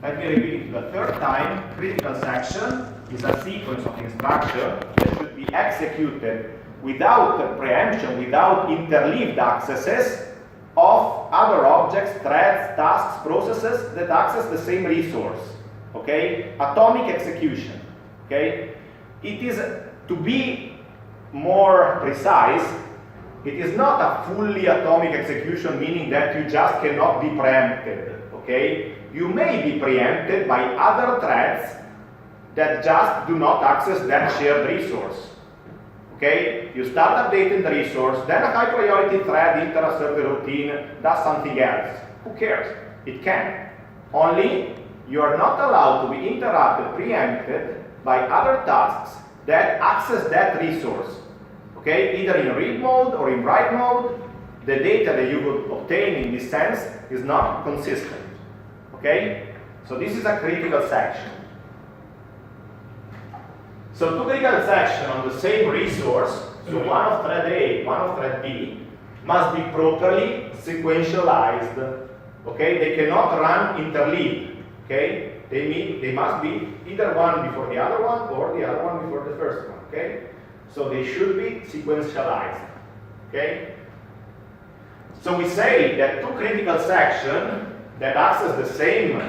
Let me repeat it the third time. Critical section is a sequence of instructions that should be executed without preemption, without interleaved accesses of other objects, threads, tasks, processes that access the same resource. Okay? Atomic execution. Okay? It is, to be more precise, it is not a fully atomic execution, meaning that you just cannot be preempted. Okay? You may be preempted by other threads that just do not access that shared resource. Okay? You start updating the resource, then a high priority thread enters a certain routine, does something else. Who cares? It can. Only you are not allowed to be interrupted, preempted by other tasks that access that resource. Okay? Either in read mode or in write mode, the data that you would obtain in this sense is not consistent. Okay? So this is a critical section. So two critical sections on the same resource, so one of thread A, one of thread B, must be properly sequentialized. Okay? They cannot run interleaved. Okay? They must be either one before the other one or the other one before the first one. Okay? So they should be sequentialized. Okay? So we say that two critical sections that access the same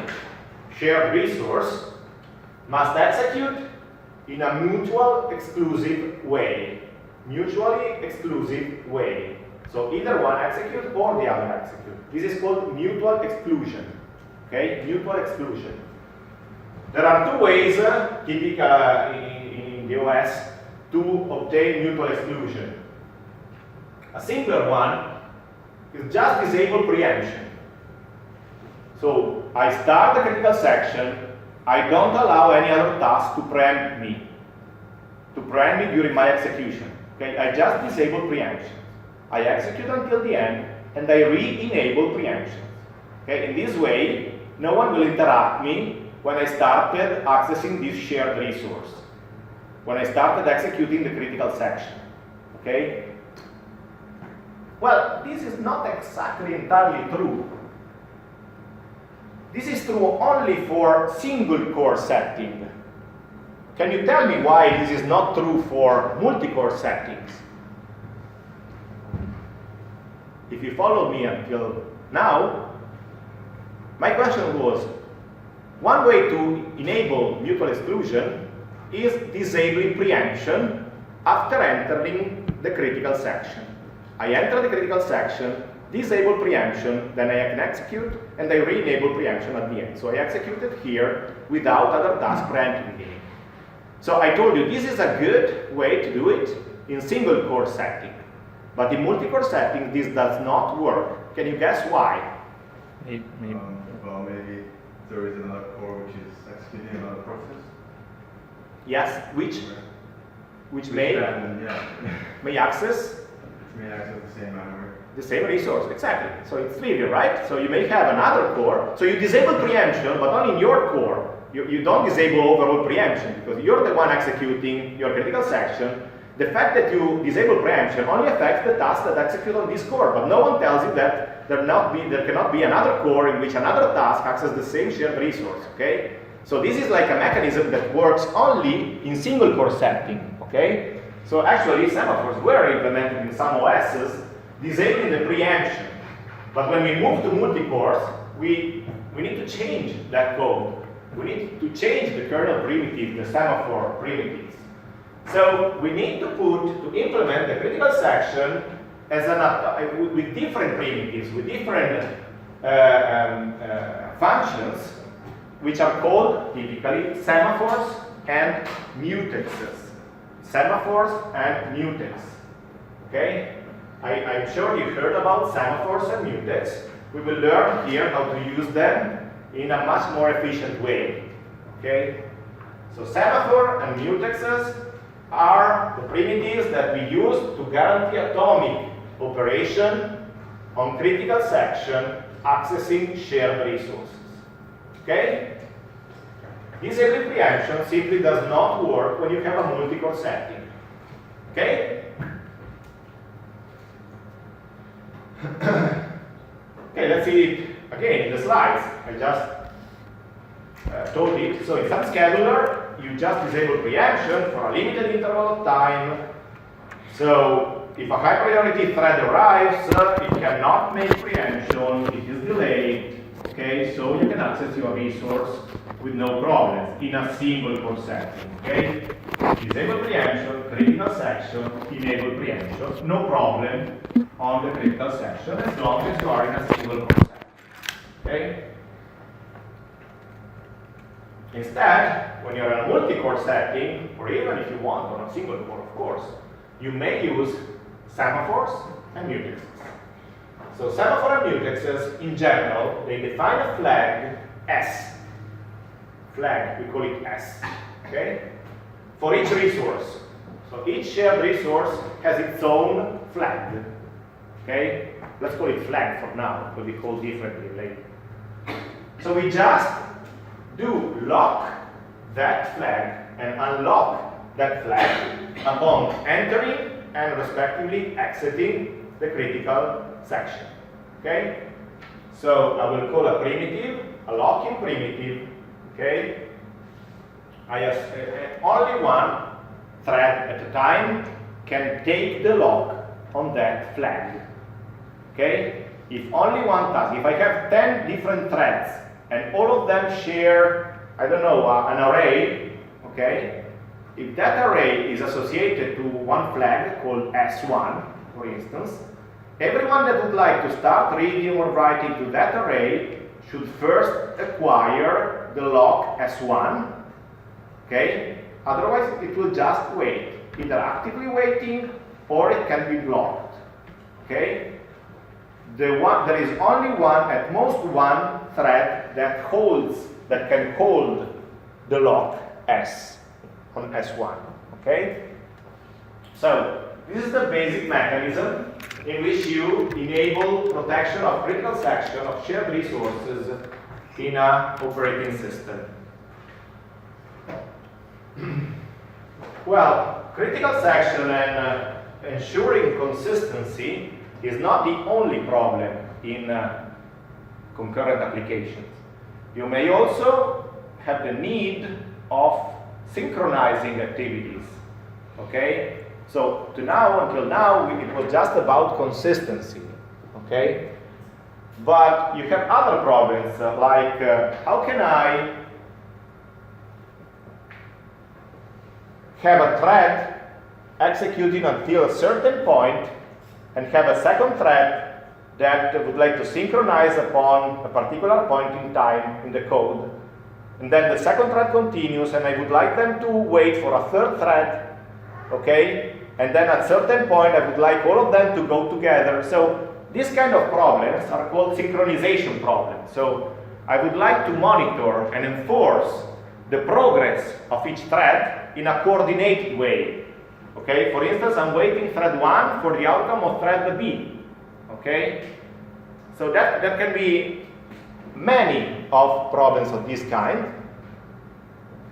shared resource must execute in a mutual exclusive way. Mutually exclusive way. So either one execute or the other execute. This is called mutual exclusion. Okay? Mutual exclusion. There are two ways typical in the OS to obtain mutual exclusion. A simpler one is just disable preemption. So I start the critical section, I don't allow any other task to preempt me during my execution. Okay, I just disable preemption. I execute until the end, and I re-enable preemption. Okay, in this way, no one will interrupt me when I started accessing this shared resource, when I started executing the critical section. Okay? Well, this is not exactly entirely true. This is true only for single core setting. Can you tell me why this is not true for multi-core settings? If you followed me until now, my question was, one way to enable mutual exclusion is disabling preemption after entering the critical section. I enter the critical section, disable preemption, then I can execute, and I re-enable preemption at the end. So I execute it here without other tasks preempting me. So I told you this is a good way to do it in single core setting. But in multi-core setting, this does not work. Can you guess why? Well, maybe there is another core which is executing another process. Yes, which may may access the same memory. The same resource, exactly. So it's trivial, right? So you may have another core. So you disable preemption, but only in your core. You don't disable overall preemption because you're the one executing your critical section. The fact that you disable preemption only affects the tasks that execute on this core, but no one tells you that there cannot be another core in which another task accesses the same shared resource, okay? So this is like a mechanism that works only in single core setting, okay? So actually semaphores were implemented in some OSs disabling the preemption. But when we move to multi-cores, we need to change that code. We need to change the kernel primitive, the semaphore primitives. So we need to implement the critical section as with different primitives, with different functions, which are called typically semaphores and mutexes. Semaphores and mutex. Okay? I'm sure you heard about semaphores and mutex. We will learn here how to use them in a much more efficient way. Okay? So semaphore and mutexes are the primitives that we use to guarantee atomic operation on critical section accessing shared resources. Okay? Disabling preemption simply does not work when you have a multi-core setting. Okay? Okay, let's see it again in the slides. I just told it. So in some scheduler, you just disable preemption for a limited interval of time. So if a high priority thread arrives, it cannot make preemption, it is delayed. Okay, so you can access your resource with no problems in a single core setting. Okay, disable preemption, critical section, enable preemption, no problem on the critical section as long as you are in a single core setting. Okay. Instead, when you're in a multi-core setting, or even if you want on a single core, of course, you may use semaphores and mutexes. So semaphore and mutexes, in general, they define a flag S. Flag, we call it S, okay? For each resource. So each shared resource has its own flag, okay? Let's call it flag for now, it will be called differently later. So we just do lock that flag and unlock that flag upon entering and respectively exiting the critical section. Okay? So I will call a primitive, a locking primitive. Okay? I have only one thread at a time can take the lock on that flag. Okay? If only one task, if I have 10 different threads and all of them share, I don't know, an array, okay? If that array is associated to one flag called S1, for instance, everyone that would like to start reading or writing to that array should first acquire the lock S1, okay? Otherwise, it will just wait, either actively waiting or it can be blocked, okay? There is only one, at most one thread that can hold the lock S on S1, okay? So, this is the basic mechanism in which you enable protection of critical section of shared resources in an operating system. Well, critical section and ensuring consistency is not the only problem in concurrent applications. You may also have the need of synchronizing activities, okay? So until now, it was just about consistency, okay? But you have other problems, like how can I have a thread executing until a certain point and have a second thread that would like to synchronize upon a particular point in time in the code. And then the second thread continues and I would like them to wait for a third thread, okay? And then at a certain point I would like all of them to go together. So these kind of problems are called synchronization problems. So I would like to monitor and enforce the progress of each thread in a coordinated way. Okay, for instance, I'm waiting thread 1 for the outcome of thread B. Okay, so that can be many of problems of this kind.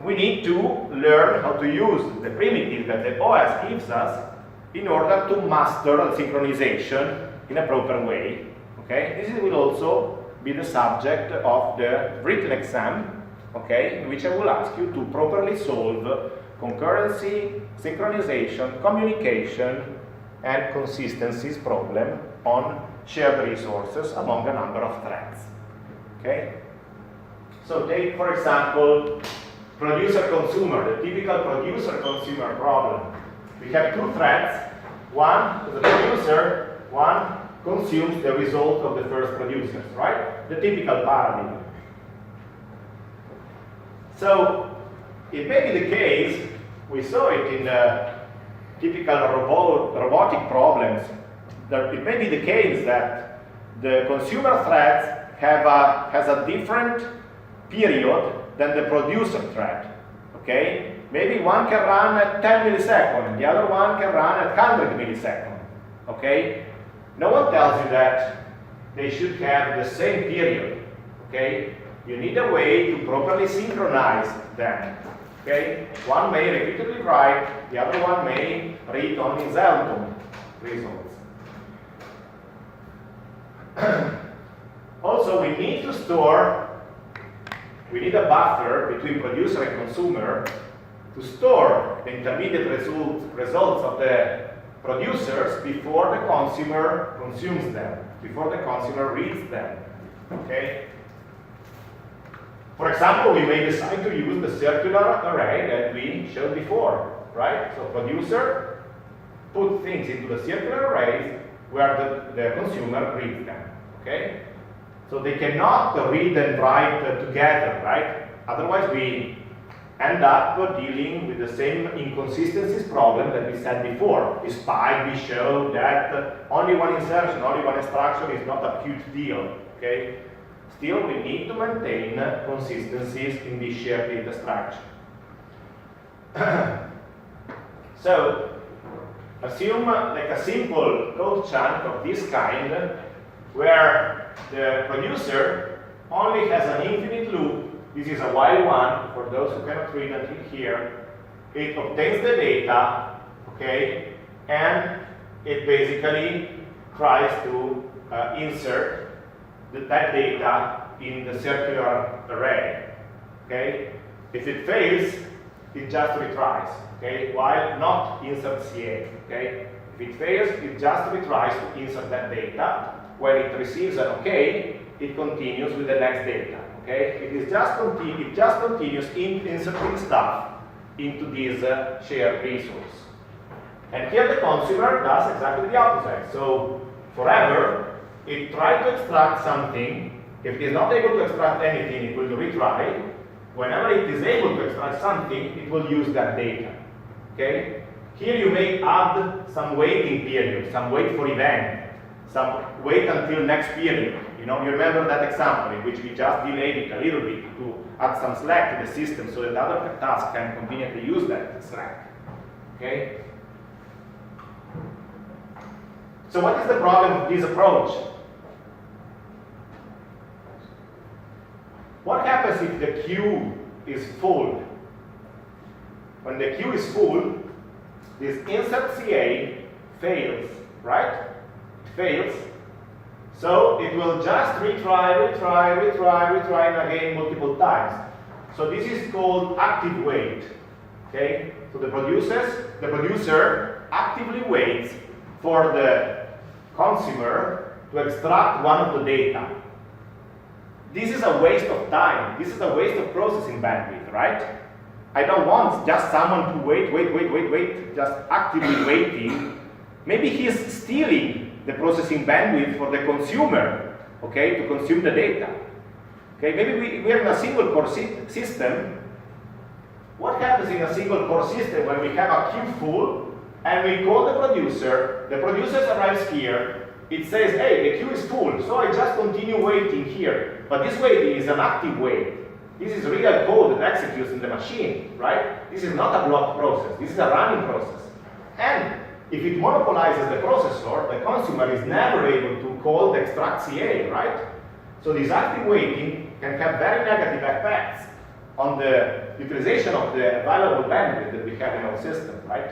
We need to learn how to use the primitive that the OS gives us in order to master synchronization in a proper way. Okay, this will also be the subject of the written exam, okay, in which I will ask you to properly solve concurrency, synchronization, communication, and consistencies problem on shared resources among a number of threads. Okay? So take, for example, producer-consumer, the typical producer-consumer problem. We have two threads. One is a producer, one consumes the result of the first producers, right? The typical paradigm. So it may be the case, we saw it in the typical robotic problems, that it may be the case that the consumer thread has a different period than the producer thread. Okay? Maybe one can run at 10 milliseconds, the other one can run at 100 milliseconds. Okay? No one tells you that they should have the same period. Okay? You need a way to properly synchronize them. Okay? One may repeatedly write, the other one may read only L04 results. Also, we need to store we need a buffer between producer and consumer to store the intermediate results of the producers before the consumer consumes them, before the consumer reads them. Okay? For example, we may decide to use the circular array that we showed before, right? So producer put things into the circular arrays where the consumer reads them. Okay? So they cannot read and write together, right? Otherwise we end up dealing with the same inconsistencies problem that we said before. Despite we showed that only one insertion, only one extraction is not a huge deal, okay? Still, we need to maintain consistencies in this shared data structure. So, assume like a simple code chunk of this kind, where the producer only has an infinite loop. This is a while one, for those who cannot read until here. It obtains the data, okay, and it basically tries to insert that data in the circular array, okay? If it fails, it just retries, okay, while not insert CA, okay? If it fails, it just retries to insert that data. When it receives an okay, it continues with the next data, okay? It just continues inserting stuff into this shared resource. And here the consumer does exactly the opposite. So forever, it tries to extract something. If it is not able to extract anything, it will retry. Whenever it is able to extract something, it will use that data. Okay? Here you may add some waiting period, some wait for event, some wait until next period. You know, you remember that example in which we just delayed it a little bit to add some slack to the system so that other tasks can conveniently use that slack. Okay? So what is the problem of this approach? What happens if the queue is full? When the queue is full, this insert CA fails, right? It fails. So it will just retry and again multiple times. So this is called active wait. Okay? So the producer actively waits for the consumer to extract one of the data. This is a waste of time. This is a waste of processing bandwidth, right? I don't want just someone to wait, just actively waiting. Maybe he's stealing the processing bandwidth for the consumer, okay, to consume the data. Okay, maybe we are in a single core system. What happens in a single core system when we have a queue full and we call the producer arrives here, it says, hey, the queue is full, so I just continue waiting here. But this waiting is an active wait. This is real code that executes in the machine, right? This is not a block process, this is a running process. And if it monopolizes the processor, the consumer is never able to call the extract CA, right? So this active waiting can have very negative effects on the utilization of the available bandwidth that we have in our system, right?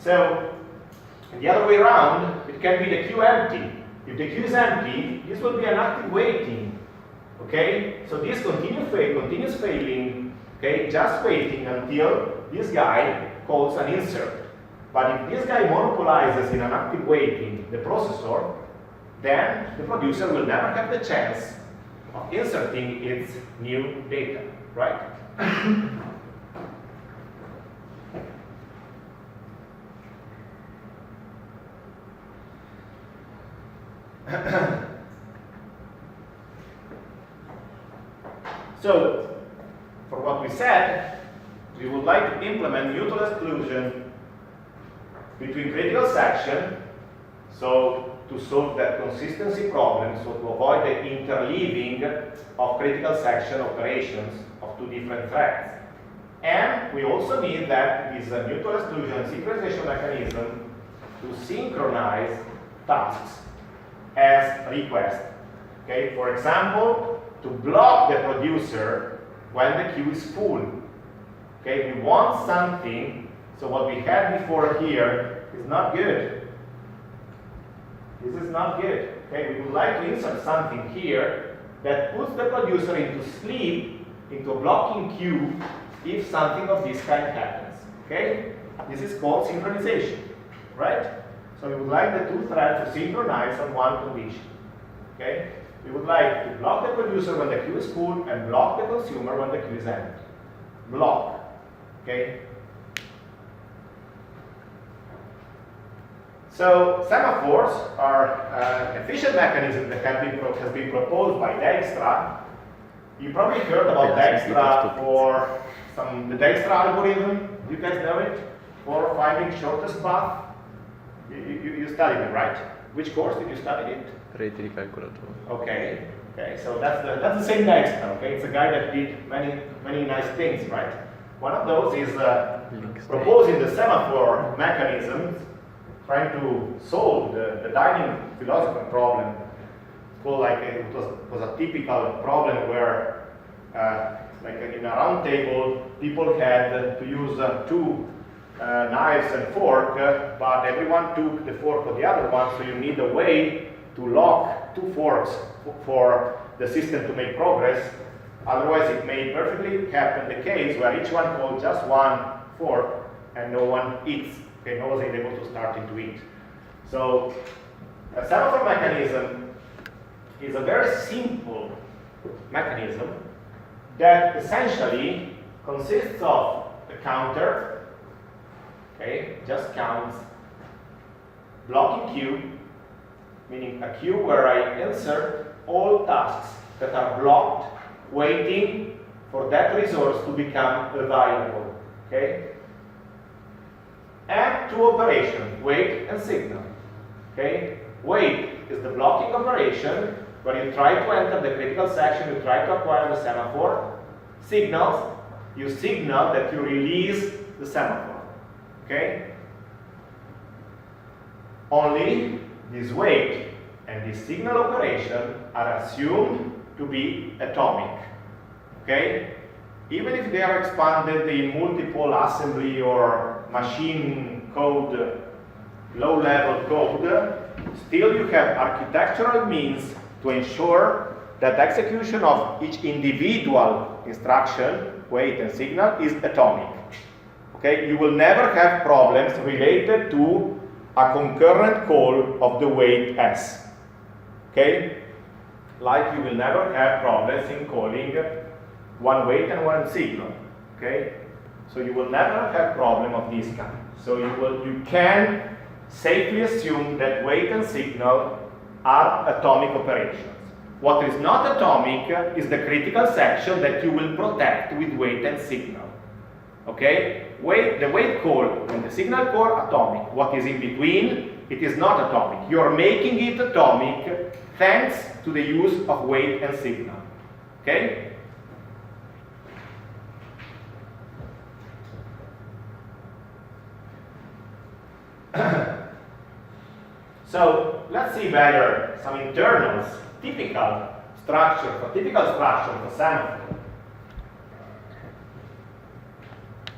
So, the other way around, it can be the queue empty. If the queue is empty, this will be an active waiting. Okay? So this continues failing, okay, just waiting until this guy calls an insert. But if this guy monopolizes in an active waiting the processor, then the producer will never have the chance of inserting its new data, right? So, for what we said, we would like to implement mutual exclusion between critical section, so to solve that consistency problem, so to avoid the interleaving of critical section operations of two different threads. And we also need that this mutual exclusion synchronization mechanism to synchronize tasks as request. Okay, for example, to block the producer when the queue is full. Okay, we want something, so what we had before here is not good. This is not good. Okay, we would like to insert something here that puts the producer into sleep, into a blocking queue, if something of this kind happens. Okay? This is called synchronization, right? So we would like the two threads to synchronize on one condition. Okay? We would like to block the producer when the queue is full and block the consumer when the queue is empty. Block. Okay? So semaphores are an efficient mechanism that has been proposed by Dijkstra. You probably heard about Dijkstra for the Dijkstra algorithm. You guys know it? For finding shortest path. You studied it, right? Which course did you study it? Rete di calcolatore. Okay. Okay. So that's the same Dijkstra. Okay. It's a guy that did many nice things, right? One of those is proposing the semaphore mechanism, trying to solve the dining philosopher problem. It's called like it was a typical problem where, like in a round table, people had to use two knives and fork, but everyone took the fork of the other one, so you need a way to lock two forks for the system to make progress. Otherwise, it may perfectly happen the case where each one holds just one fork and no one eats. Okay, no one is able to start to eat. So, a semaphore mechanism is a very simple mechanism that essentially consists of a counter, okay, just counts, blocking queue, meaning a queue where I insert all tasks that are blocked, waiting for that resource to become available, okay? And two operations, wait and signal, okay? Wait is the blocking operation where you try to enter the critical section, you try to acquire the semaphore. Signals, you signal that you release the semaphore, okay? Only this wait and this signal operation are assumed to be atomic, okay? Even if they are expanded in multiple assembly or machine code, low-level code, still you have architectural means to ensure that execution of each individual instruction, wait and signal, is atomic. Okay? You will never have problems related to a concurrent call of the wait S. Okay? Like you will never have problems in calling one wait and one signal. Okay? So you will never have problem of this kind. So you can safely assume that wait and signal are atomic operations. What is not atomic is the critical section that you will protect with wait and signal. Okay? The wait call and the signal call are atomic. What is in between, it is not atomic. You're making it atomic thanks to the use of wait and signal. Okay? So let's see whether some internals, typical structure of a semaphore.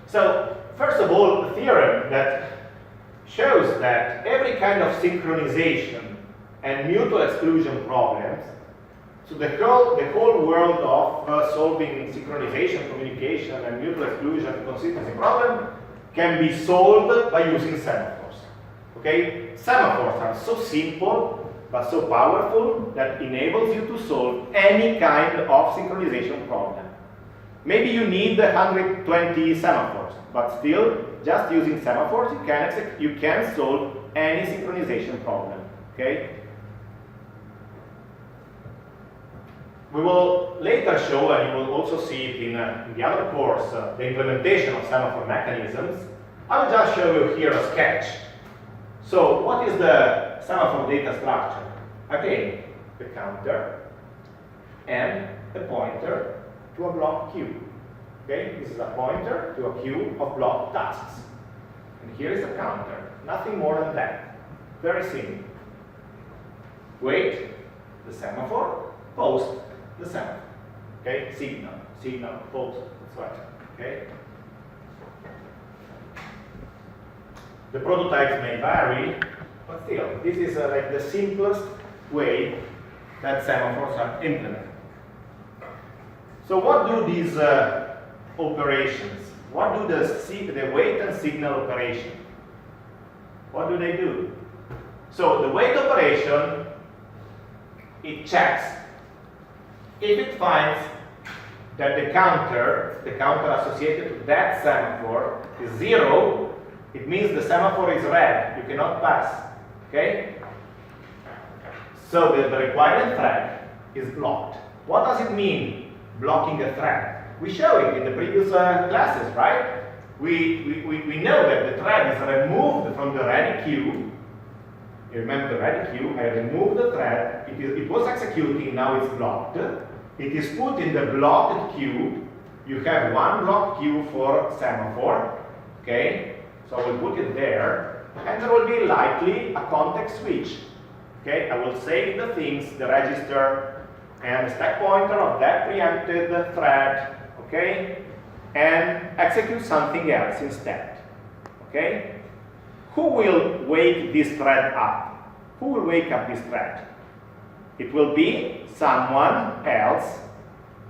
So first of all, a theorem that shows that every kind of synchronization and mutual exclusion problems, so the whole world of solving synchronization, communication, and mutual exclusion consistency problem can be solved by using semaphores. Okay? Semaphores are so simple but so powerful that enables you to solve any kind of synchronization problem. Maybe you need 120 semaphores, but still, just using semaphores, you can solve any synchronization problem. Okay? We will later show, and you will also see it in the other course, the implementation of semaphore mechanisms. I will just show you here a sketch. So, what is the semaphore data structure? Again, the counter and a pointer to a block queue. Okay, this is a pointer to a queue of block tasks. And here is a counter, nothing more than that. Very simple. Wait the semaphore, post the semaphore. Okay, signal, post, that's right. Okay. The prototypes may vary, but still, this is like the simplest way that semaphores are implemented. So what do these operations? What do the wait and signal operation? What do they do? So the wait operation, it checks. If it finds that the counter associated to that semaphore is 0, it means the semaphore is red, you cannot pass, okay? So the required thread is blocked. What does it mean, blocking a thread? We show it in the previous classes, right? We know that the thread is removed from the ready queue. You remember the ready queue? I removed the thread, it was executing, now it's blocked. It is put in the blocked queue. You have one blocked queue for semaphore, okay? So I will put it there, and there will be likely a context switch. Okay, I will save the things, the register, and the stack pointer of that preempted thread, okay, and execute something else instead. Okay? Who will wake this thread up? Who will wake up this thread? It will be someone else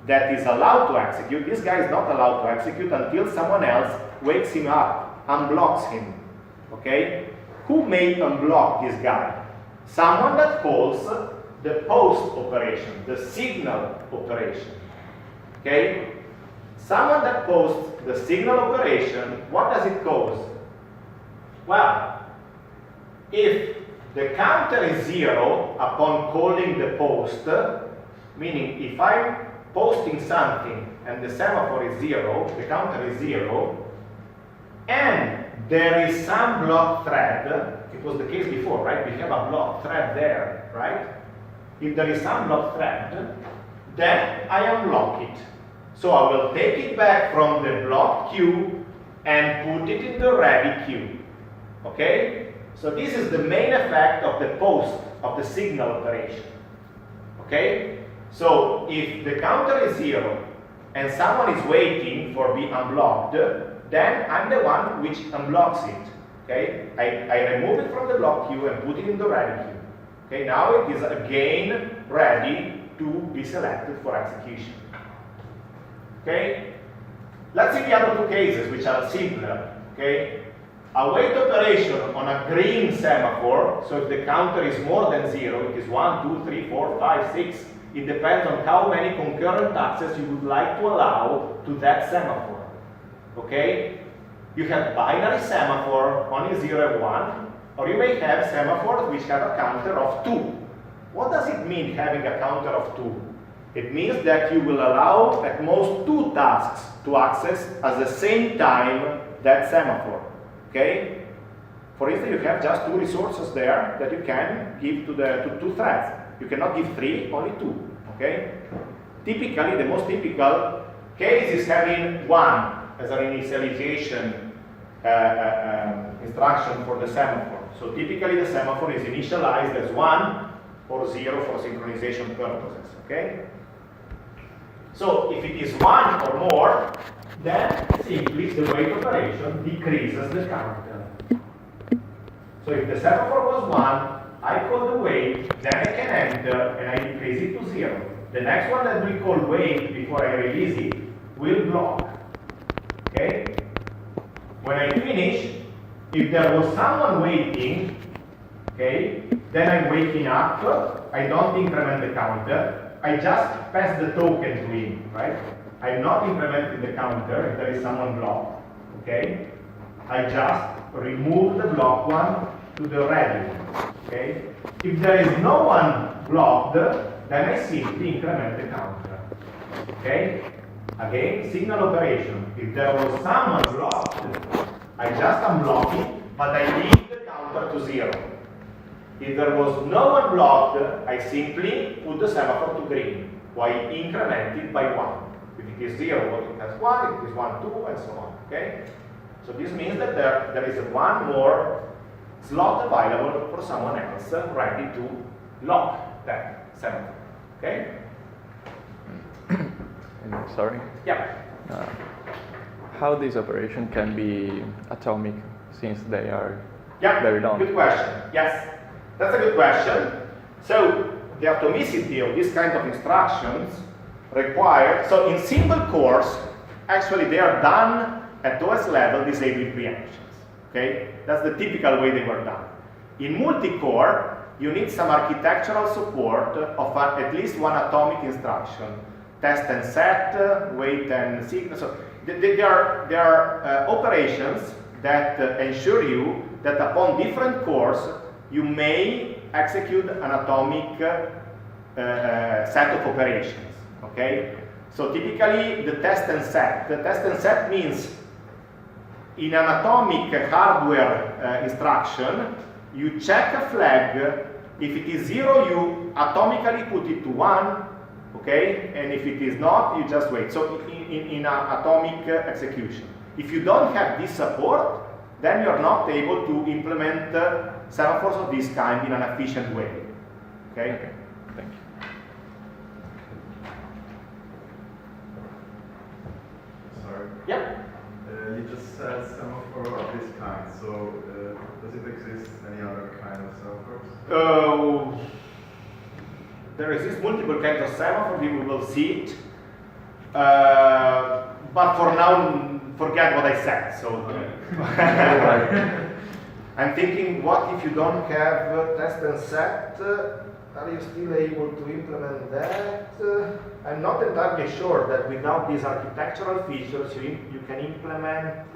that is allowed to execute. This guy is not allowed to execute until someone else wakes him up, unblocks him. Okay? Who may unblock this guy? Someone that calls the post operation, the signal operation. Okay? Someone that posts the signal operation, what does it cause? Well, if the counter is 0 upon calling the post, meaning if I'm posting something and the semaphore is 0, the counter is 0, and there is some blocked thread, it was the case before, right? We have a blocked thread there, right? If there is some blocked thread, then I unblock it. So I will take it back from the blocked queue and put it in the ready queue. Okay? So this is the main effect of the post, of the signal operation. Okay? So if the counter is 0 and someone is waiting for being unblocked, then I'm the one which unblocks it. Okay? I remove it from the block queue and put it in the ready queue. Okay? Now it is again ready to be selected for execution. Okay? Let's see the other two cases which are simpler. Okay? A wait operation on a green semaphore, so if the counter is more than 0, it is 1, 2, 3, 4, 5, 6, it depends on how many concurrent access you would like to allow to that semaphore. Okay? You have binary semaphore, only 0 and 1, or you may have semaphores which have a counter of 2. What does it mean having a counter of 2? It means that you will allow at most 2 tasks to access at the same time that semaphore. Okay? For instance, you have just 2 resources there that you can give to 2 threads. You cannot give 3, only 2. Okay? Typically, the most typical case is having 1 as an initialization instruction for the semaphore. So typically, the semaphore is initialized as 1 or 0 for synchronization purposes. Okay? So if it is 1 or more, then simply the wait operation decreases the counter. So if the semaphore was 1, I call the wait, then I can enter and I decrease it to 0. The next one that we call wait before I release it will block. Okay? When I finish, if there was someone waiting, okay, then I'm waking up, I don't increment the counter, I just pass the token to him, right? I'm not implementing the counter if there is someone blocked, okay? I just remove the blocked one to the ready one, okay? If there is no one blocked, then I simply increment the counter, okay? Again, signal operation. If there was someone blocked, I just unblock it, but I leave the counter to 0. If there was no one blocked, I simply put the semaphore to green, while I increment it by 1. If it is 0, it has 1, if it is 1, 2, and so on. Okay? So this means that there is one more slot available for someone else ready to lock that semaphore. Okay? Sorry? Yeah. How this operation can be atomic since they are Yeah, very long? good question. Yes, that's a good question. So the atomicity of this kind of instructions require, so in single cores, actually they are done at OS level disabling preemptions, okay? That's the typical way they were done. In multi-core, you need some architectural support of at least one atomic instruction. Test and set, wait and signal. So there are operations that ensure you that upon different cores, you may execute an atomic set of operations, okay? So typically the test and set means in an atomic hardware instruction, you check a flag. If it is 0, you atomically put it to 1, okay? And if it is not, you just wait. So in an atomic execution. If you don't have this support, then you're not able to implement semaphores of this kind in an efficient way, okay? Okay, thank you. Sorry. Yeah. You just said semaphore of this kind, so does it exist any other kind of semaphores? There exist multiple kinds of semaphore, we will see it. But for now, forget what I said. So I'm thinking, what if you don't have test and set? Are you still able to implement that? I'm not entirely sure that without these architectural features, you can implement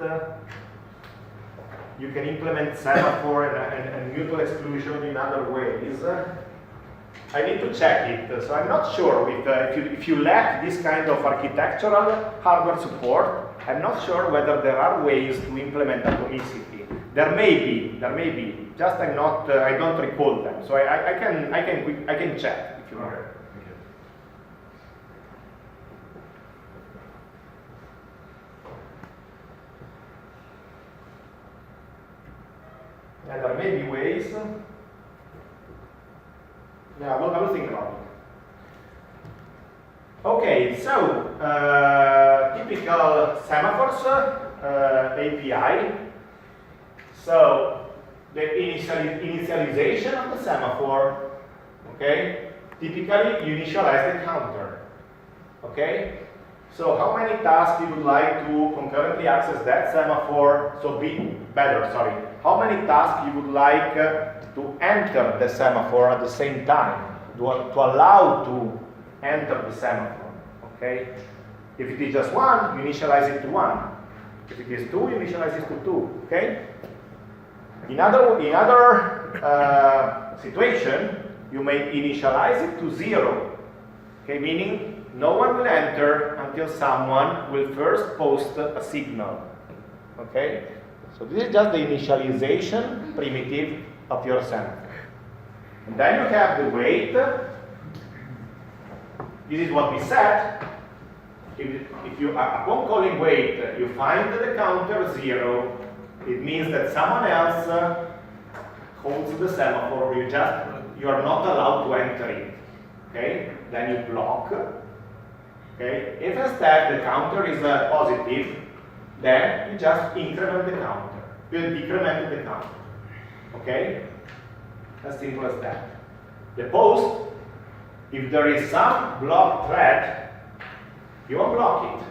semaphore and mutual exclusion in other ways. I need to check it. So I'm not sure if you lack this kind of architectural hardware support. I'm not sure whether there are ways to implement atomicity. There may be. Just I don't recall them. So I can check if you want. Okay, thank you. And there may be ways. Yeah, I will think about it. Okay, so typical semaphores API. So the initialization of the semaphore, okay? Typically you initialize the counter, okay? So how many tasks you would like to concurrently access that semaphore? So how many tasks you would like to enter the semaphore at the same time, to allow to enter the semaphore, okay? If it is just 1, you initialize it to 1. If it is 2, you initialize it to 2, okay? In other situation, you may initialize it to 0, okay? Meaning no one will enter until someone will first post a signal, okay? So this is just the initialization primitive of your semaphore. And then you have the wait. This is what we set. If you, upon calling wait, you find the counter 0, it means that someone else holds the semaphore, you are not allowed to enter it. Okay? Then you block. Okay? If instead the counter is positive, then you just increment the counter. You decrement the counter. Okay? As simple as that. The post, if there is some blocked thread, you unblock it.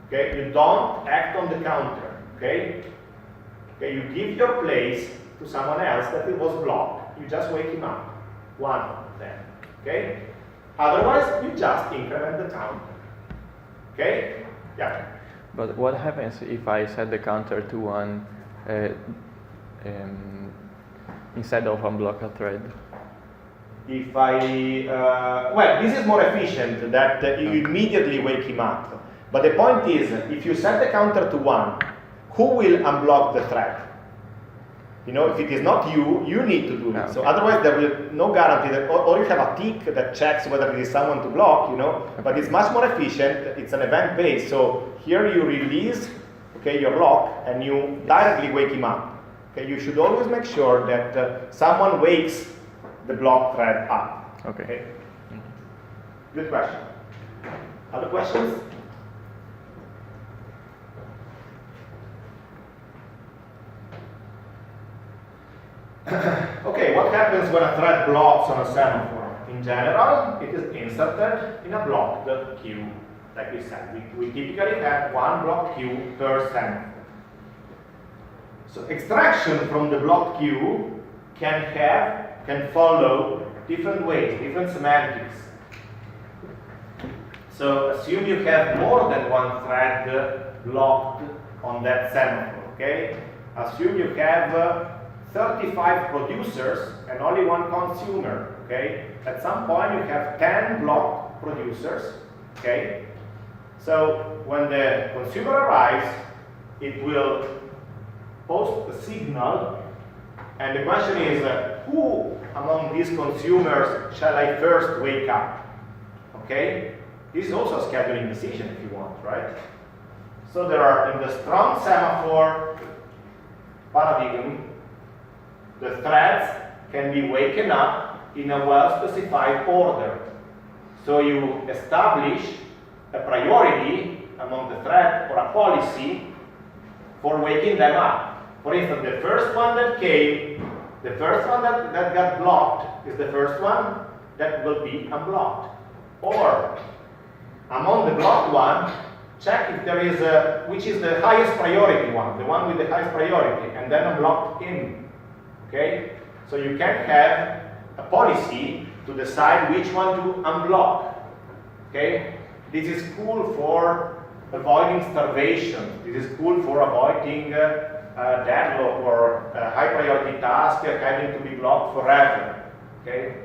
Okay? You don't act on the counter. Okay? Okay, you give your place to someone else that it was blocked. You just wake him up. One of them. Okay? Otherwise, you just increment the counter. Okay? Yeah. But what happens if I set the counter to 1 instead of unblock a thread? If well, this is more efficient that you immediately wake him up. But the point is, if you set the counter to 1, who will unblock the thread? You know, if it is not you, you need to do it. Okay. So otherwise there will no guarantee that, or you have a tick that checks whether it is someone to block, you know, but it's much more efficient, it's an event-based. So here you release, okay, your lock and you directly wake him up. Okay, you should always make sure that someone wakes the block thread up. Okay. Good question. Other questions? Okay, what happens when a thread blocks on a semaphore? in general, it is inserted in a blocked queue, like we said. We typically have one blocked queue per semaphore. So extraction from the blocked queue can follow different ways, different semantics. So assume you have more than one thread blocked on that semaphore, okay? Assume you have 35 producers and only one consumer, okay? At some point you have 10 blocked producers, okay? So when the consumer arrives, it will post a signal, and the question is, who among these consumers shall I first wake up, okay? This is also a scheduling decision if you want, right? So there are, in the strong semaphore paradigm, the threads can be waken up in a well-specified order. So you establish a priority among the thread or a policy for waking them up. For instance, the first one that came, the first one that got blocked is the first one that will be unblocked. Or among the blocked one, check if there is which is the highest priority one, the one with the highest priority, and then unblock him. Okay? So you can have a policy to decide which one to unblock. Okay? This is cool for avoiding starvation. This is cool for avoiding deadlock or high priority task having to be blocked forever. Okay?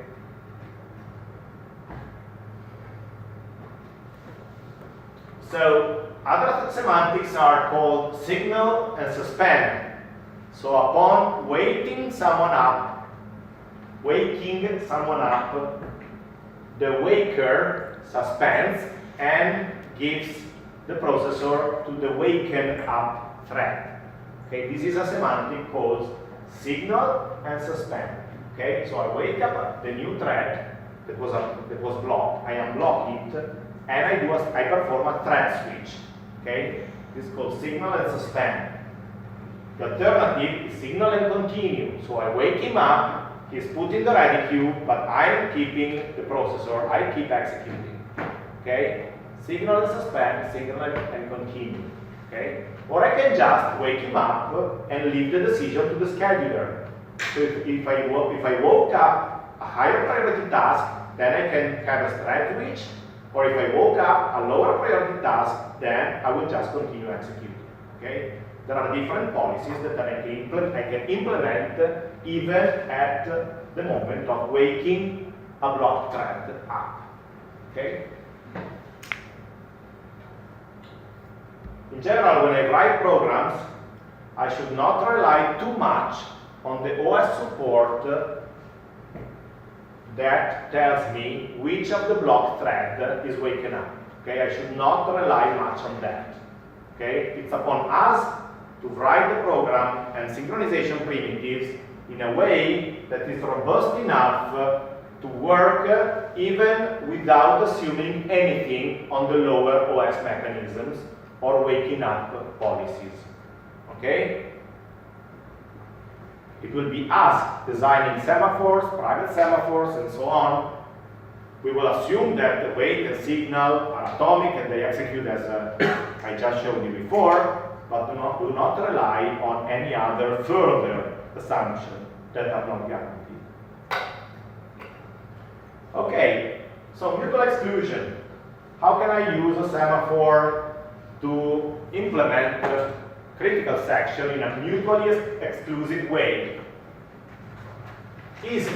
So other semantics are called signal and suspend. So upon waking someone up, the waker suspends and gives the processor to the waken up thread. Okay, this is a semantic called signal and suspend. Okay, so I wake up the new thread that was blocked. I unblock it, and I perform a thread switch. Okay, this is called signal and suspend. The alternative is signal and continue. So I wake him up, he's put in the ready queue, but I'm keeping the processor, I keep executing. Okay? Signal and suspend, signal and continue. Okay? Or I can just wake him up and leave the decision to the scheduler. So if I woke up a higher priority task, then I can have a thread switch. Or if I woke up a lower priority task, then I will just continue executing. Okay? There are different policies that I can implement even at the moment of waking a blocked thread up. Okay? In general, when I write programs, I should not rely too much on the OS support that tells me which of the blocked thread is waken up. Okay? I should not rely much on that. Okay? It's upon us to write the program and synchronization primitives in a way that is robust enough to work even without assuming anything on the lower OS mechanisms or waking up policies. Okay? It will be us designing semaphores, private semaphores, and so on. We will assume that the wait and signal are atomic and they execute as I just showed you before, but do not rely on any other further assumption that are not guaranteed. Okay, so mutual exclusion. How can I use a semaphore to implement the critical section in a mutually exclusive way? Easy.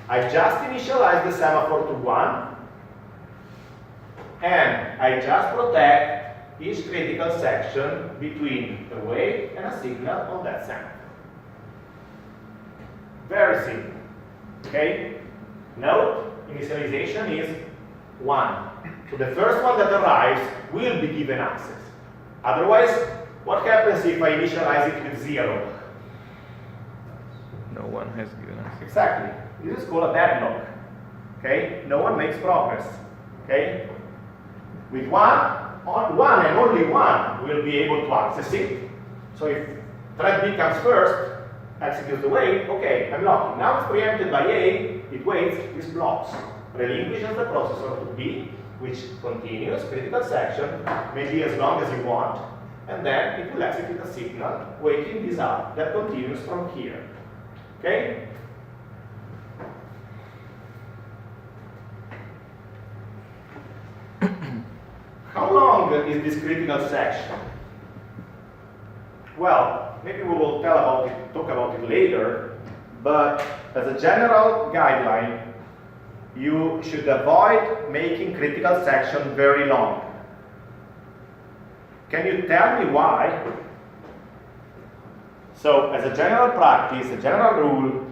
I just initialize the semaphore to 1, and I just protect each critical section between a wait and a signal on that semaphore. Very simple. Okay? Note, initialization is 1. So the first one that arrives will be given access. Otherwise, what happens if I initialize it with 0? No one has given us. Exactly. This is called a deadlock. Okay? No one makes progress. Okay? With 1 and only 1 will be able to access it. So if thread B comes first, executes the wait, okay, I'm locking. Now it's preempted by A, it waits, this blocks. relinquishes the processor to B, which continues critical section, maybe as long as you want, and then it will execute a signal waking this up that continues from here. Okay? How long is this critical section? Well, maybe we will talk about it later, but as a general guideline, you should avoid making critical section very long. Can you tell me why? So, as a general practice, a general rule,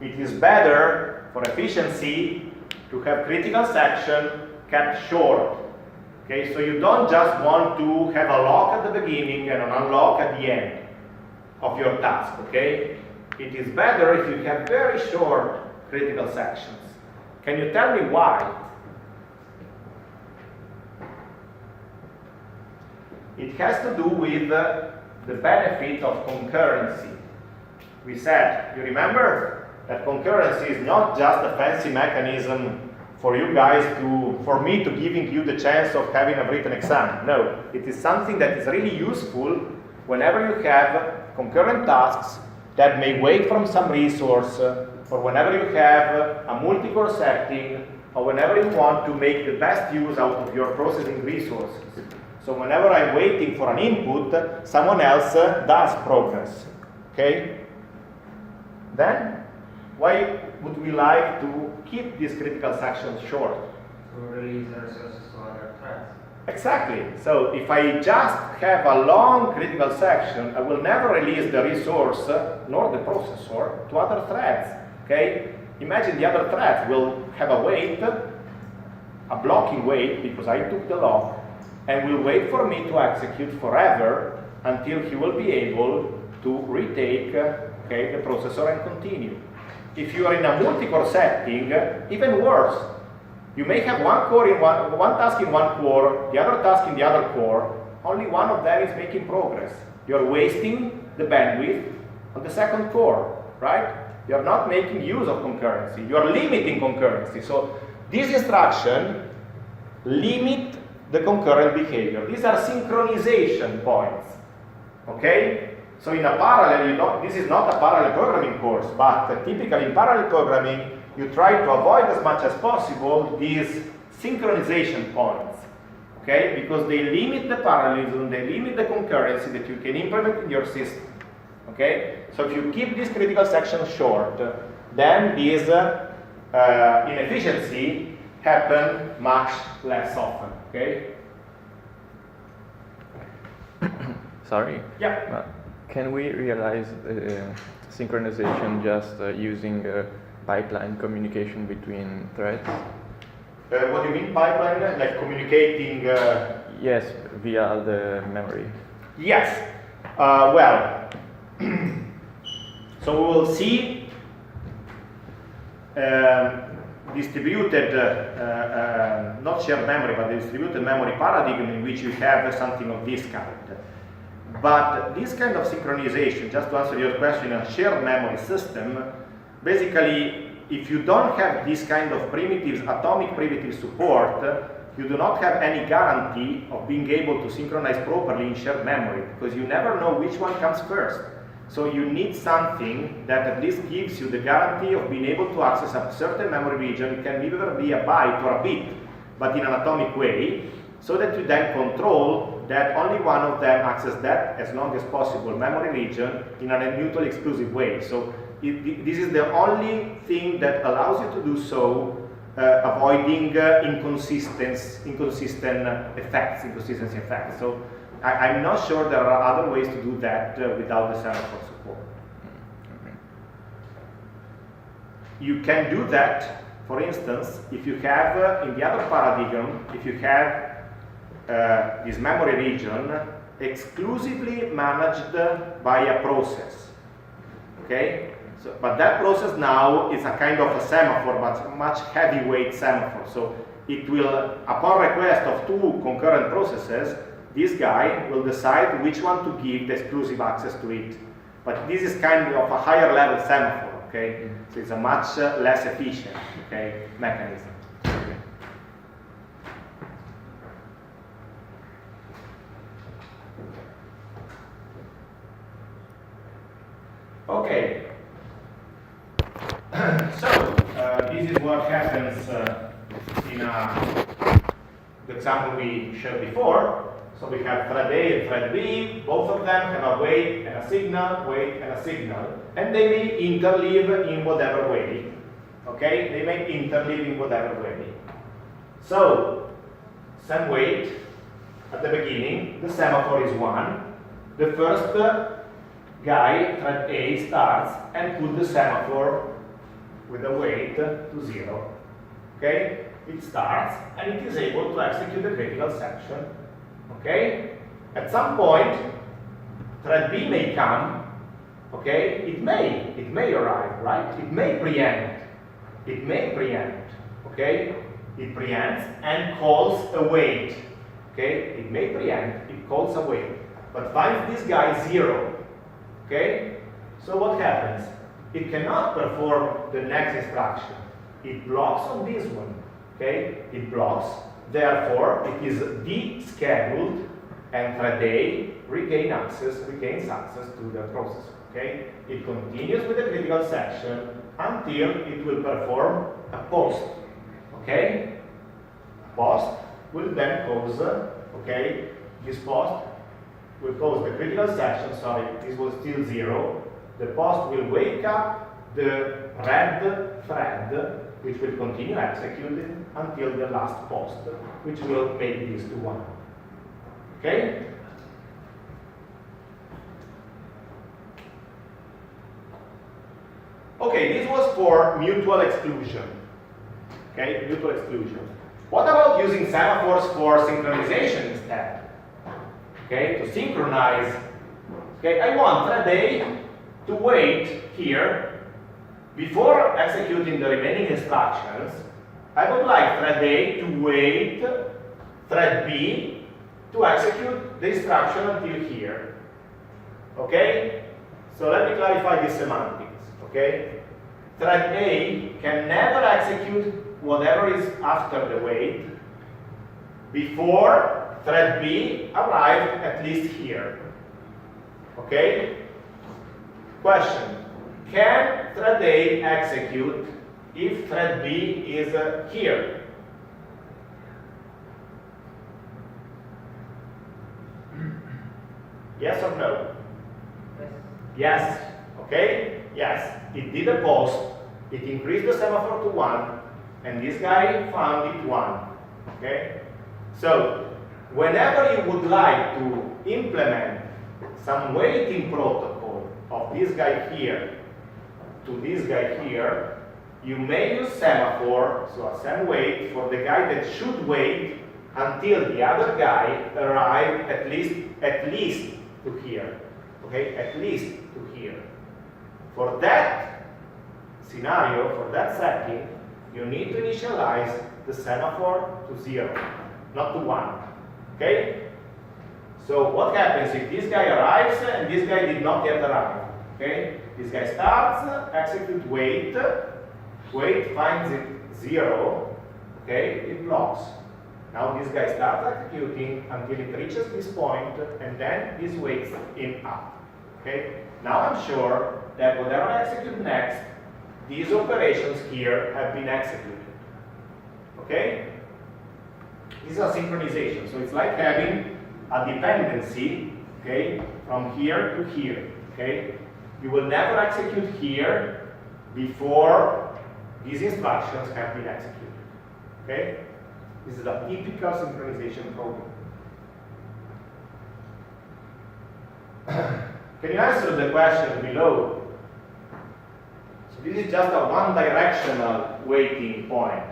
it is better for efficiency to have critical section kept short. Okay, so you don't just want to have a lock at the beginning and an unlock at the end of your task, okay? It is better if you have very short critical sections. Can you tell me why? It has to do with the benefit of concurrency. We said, you remember, that concurrency is not just a fancy mechanism for you guys for me to giving you the chance of having a written exam. No, it is something that is really useful whenever you have concurrent tasks that may wait from some resource, or whenever you have a multi-core setting, or whenever you want to make the best use out of your processing resources. So whenever I'm waiting for an input, someone else does progress. Okay? Then, why would we like to keep these critical sections short? To release the resources to other threads. Exactly. So if I just have a long critical section, I will never release the resource nor the processor to other threads. Okay? Imagine the other threads will have a wait, a blocking wait, because I took the lock, and will wait for me to execute forever until he will be able to retake the processor and continue. If you are in a multi-core setting, even worse. You may have one task in one core, the other task in the other core. Only one of them is making progress. You're wasting the bandwidth on the second core, right? You're not making use of concurrency. You're limiting concurrency. So this instruction limit the concurrent behavior. These are synchronization points. Okay? So in a parallel, this is not a parallel programming course, but typically in parallel programming, you try to avoid as much as possible these synchronization points, okay? Because they limit the parallelism, they limit the concurrency that you can implement in your system, okay? So if you keep this critical section short, then these inefficiency happen much less often, okay? Sorry? Yeah. Can we realize synchronization just using pipeline communication between threads? What do you mean pipeline? Like communicating? Yes, via the memory. Yes. Well, so we will see distributed, not shared memory, but the distributed memory paradigm in which you have something of this kind. But this kind of synchronization, just to answer your question, a shared memory system, basically, if you don't have this kind of primitives, atomic primitive support, you do not have any guarantee of being able to synchronize properly in shared memory, because you never know which one comes first. So you need something that at least gives you the guarantee of being able to access a certain memory region. It can either be a byte or a bit, but in an atomic way, so that you then control that only one of them access that as long as possible memory region in a mutually exclusive way. So this is the only thing that allows you to do so, avoiding inconsistency effects. So I'm not sure there are other ways to do that without the semaphore support. Okay. You can do that, for instance, if you have, in the other paradigm, if you have this memory region exclusively managed by a process. Okay? So, but that process now is a kind of a semaphore, but a much heavyweight semaphore. So it will, upon request of two concurrent processes, this guy will decide which one to give the exclusive access to it. But this is kind of a higher level semaphore, okay? So it's a much less efficient, okay, mechanism. Okay. So, this is what happens in the example we showed before. So we have thread A and thread B, both of them have a wait and a signal, wait and a signal, and they may interleave in whatever way. Okay? They may interleave in whatever way. So, some wait at the beginning, the semaphore is 1. The first guy, thread A, starts and put the semaphore with a wait to 0. Okay? It starts and it is able to execute the critical section. Okay? At some point, thread B may come. Okay? It may arrive, right? It may preempt. It may preempt. Okay? It preempts and calls a wait. Okay? It may preempt, it calls a wait. But finds this guy 0. Okay? So what happens? It cannot perform the next instruction. It blocks on this one. Okay? It blocks. Therefore, it is descheduled, and thread A regains access to the processor. Okay? It continues with the critical section until it will perform a post. Okay? Post will then cause, okay, this post will cause the critical section, sorry, this was still 0. The post will wake up the red thread, which will continue executing until the last post, which will make this to 1. Okay? Okay, this was for mutual exclusion. Okay, mutual exclusion. What about using semaphores for synchronization instead? Okay, to synchronize. Okay, I want thread A to wait here before executing the remaining instructions. I would like thread A to wait thread B to execute the instruction until here. Okay? So let me clarify the semantics. Okay? Thread A can never execute whatever is after the wait before thread B arrived at least here. Okay? Question. Can thread A execute if thread B is here? Yes or no? Yes. Yes. Okay? Yes. It did a post. It increased the semaphore to 1, and this guy found it 1. Okay? So, whenever you would like to implement some waiting protocol of this guy here to this guy here, you may use semaphore, so a sem wait for the guy that should wait until the other guy arrives at least to here. Okay, at least to here. For that scenario, for that setting, you need to initialize the semaphore to 0, not to 1. Okay? So what happens if this guy arrives and this guy did not yet arrive? Okay? This guy starts, execute wait, wait finds it 0, okay? It blocks. Now this guy starts executing until it reaches this point, and then this waits him up. Okay? Now I'm sure that whatever I execute next, these operations here have been executed. Okay? This is a synchronization. So it's like having a dependency, okay, from here to here. Okay? You will never execute here before these instructions have been executed. Okay? This is a typical synchronization problem. Can you answer the question below? So this is just a one-directional waiting point.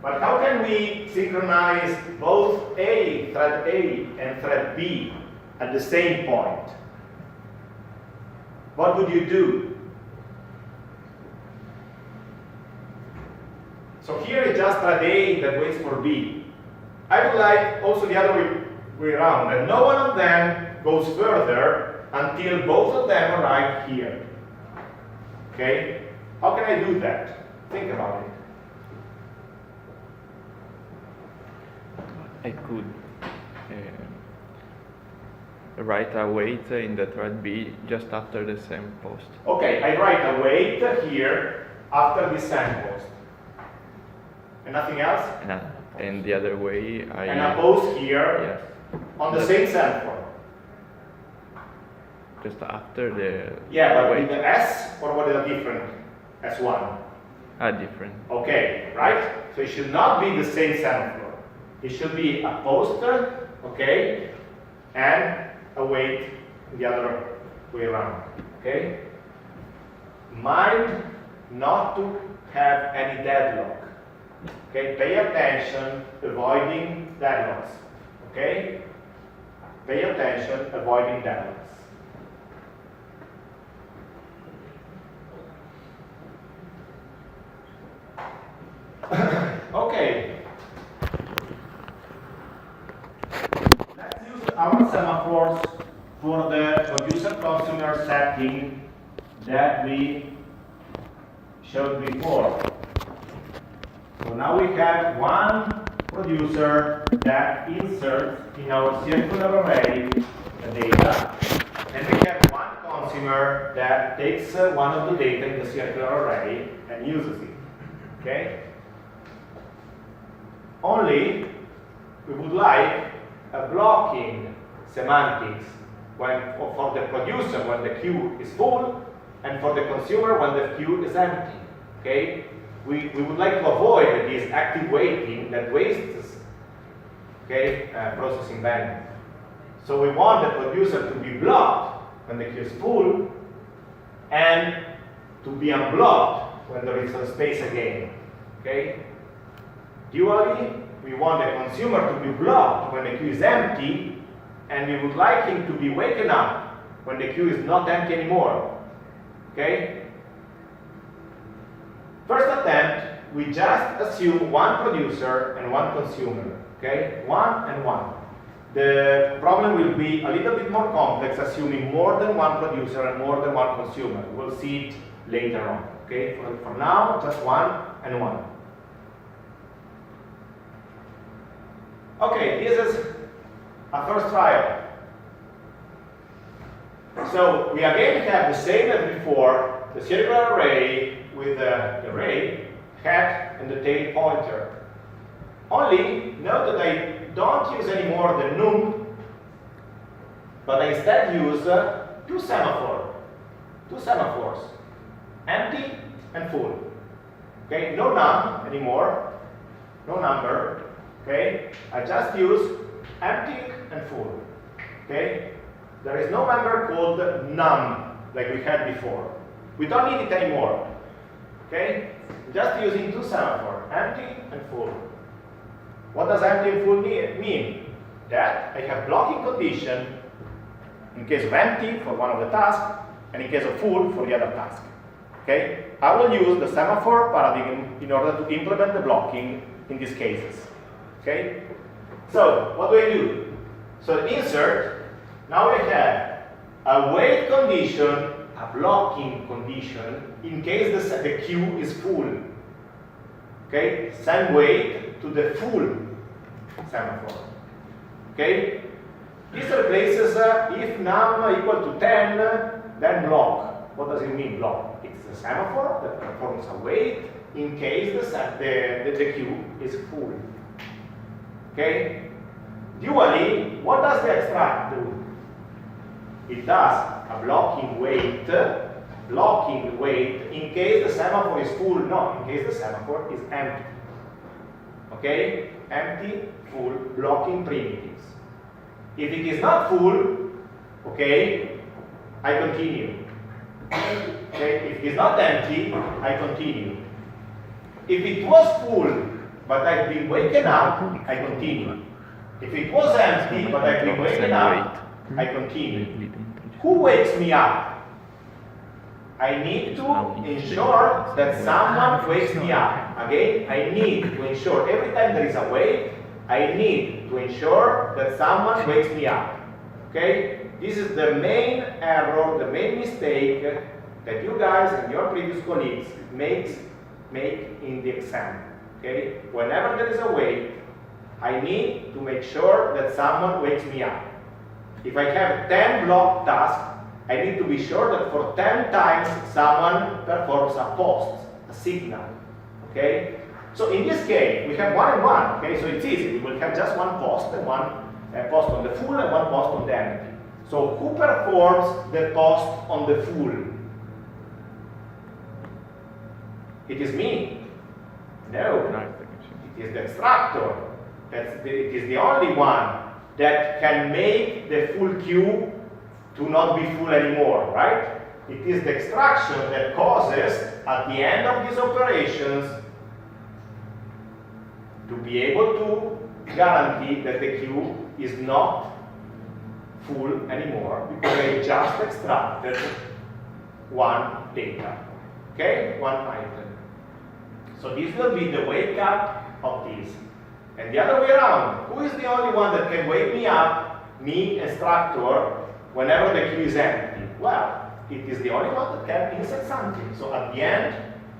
But how can we synchronize both thread A and thread B at the same point? What would you do? So here is just thread A that waits for B. I would like also the other way around, that no one of them goes further until both of them arrive here. Okay? How can I do that? Think about it. I could write a weight in the thread B just after the same post. Okay, I write a weight here after this same post. And nothing else? And the other way, And a post here yes, on the same semaphore. just after the Yeah, but weight. with the S or what is a different S1? Different. Okay, right? So it should not be the same semaphore. It should be a poster, okay, and a weight the other way around, okay? Mind not to have any deadlock, okay? Pay attention, avoiding deadlocks, okay? Pay attention, avoiding deadlocks. Okay. Let's use our semaphores for the producer-consumer setting that we showed before. So now we have one producer that inserts in our circular array the data, and we have one consumer that takes one of the data in the circular array and uses it. Okay? Only we would like a blocking semantics for the producer when the queue is full, and for the consumer when the queue is empty. Okay? We would like to avoid this active waiting that wastes processing bandwidth. So we want the producer to be blocked when the queue is full, and to be unblocked when there is some space again. Okay? Dually, we want the consumer to be blocked when the queue is empty, and we would like him to be waken up when the queue is not empty anymore. Okay? First attempt, we just assume one producer and one consumer. Okay? One and one. The problem will be a little bit more complex, assuming more than one producer and more than one consumer. We'll see it later on. Okay? For now, just one and one. Okay, this is a first trial. So we again have the same as before, the circular array with the array, hat, and the tail pointer. Only note that I don't use any more the num, but I instead use two semaphores, empty and full. Okay, no num anymore, no number. Okay, I just use empty and full. Okay, there is no member called num like we had before. We don't need it anymore. Okay, just using two semaphores, empty and full. What does empty and full mean? That I have blocking condition in case of empty for one of the tasks, and in case of full for the other task. Okay, I will use the semaphore paradigm in order to implement the blocking in these cases. Okay, so what do I do? So insert, now I have a wait condition, a blocking condition, in case the queue is full. Okay, send wait to the full semaphore. Okay, this replaces if num equal to 10, then block. What does it mean, block? It's a semaphore that performs a wait in case the queue is full. Okay? Dually, what does the extract do? It does a blocking wait in case the semaphore is full, no, in case the semaphore is empty. Okay? Empty, full, blocking primitives. If it is not full, okay, I continue. Okay? If it is not empty, I continue. If it was full, but I've been waken up, I continue. If it was empty, but I've been waken up, I continue. Who wakes me up? I need to ensure that someone wakes me up. Again, I need to ensure every time there is a wait, I need to ensure that someone wakes me up. Okay? This is the main error, the main mistake that you guys and your previous colleagues make in the exam. Okay? Whenever there is a wait, I need to make sure that someone wakes me up. If I have 10 block tasks, I need to be sure that for 10 times someone performs a post, a signal, okay? So in this case, we have 1 and 1, okay? So it's easy. We will have just one post and one post on the full and one post on the empty. So who performs the post on the full? It is me. No, it is the extractor. It is the only one that can make the full queue to not be full anymore, right? It is the extraction that causes, at the end of these operations, to be able to guarantee that the queue is not full anymore because I just extracted one data, okay? One item. So this will be the wake up of this. And the other way around, who is the only one that can wake me up, me, extractor, whenever the queue is empty? Well, it is the only one that can insert something. So at the end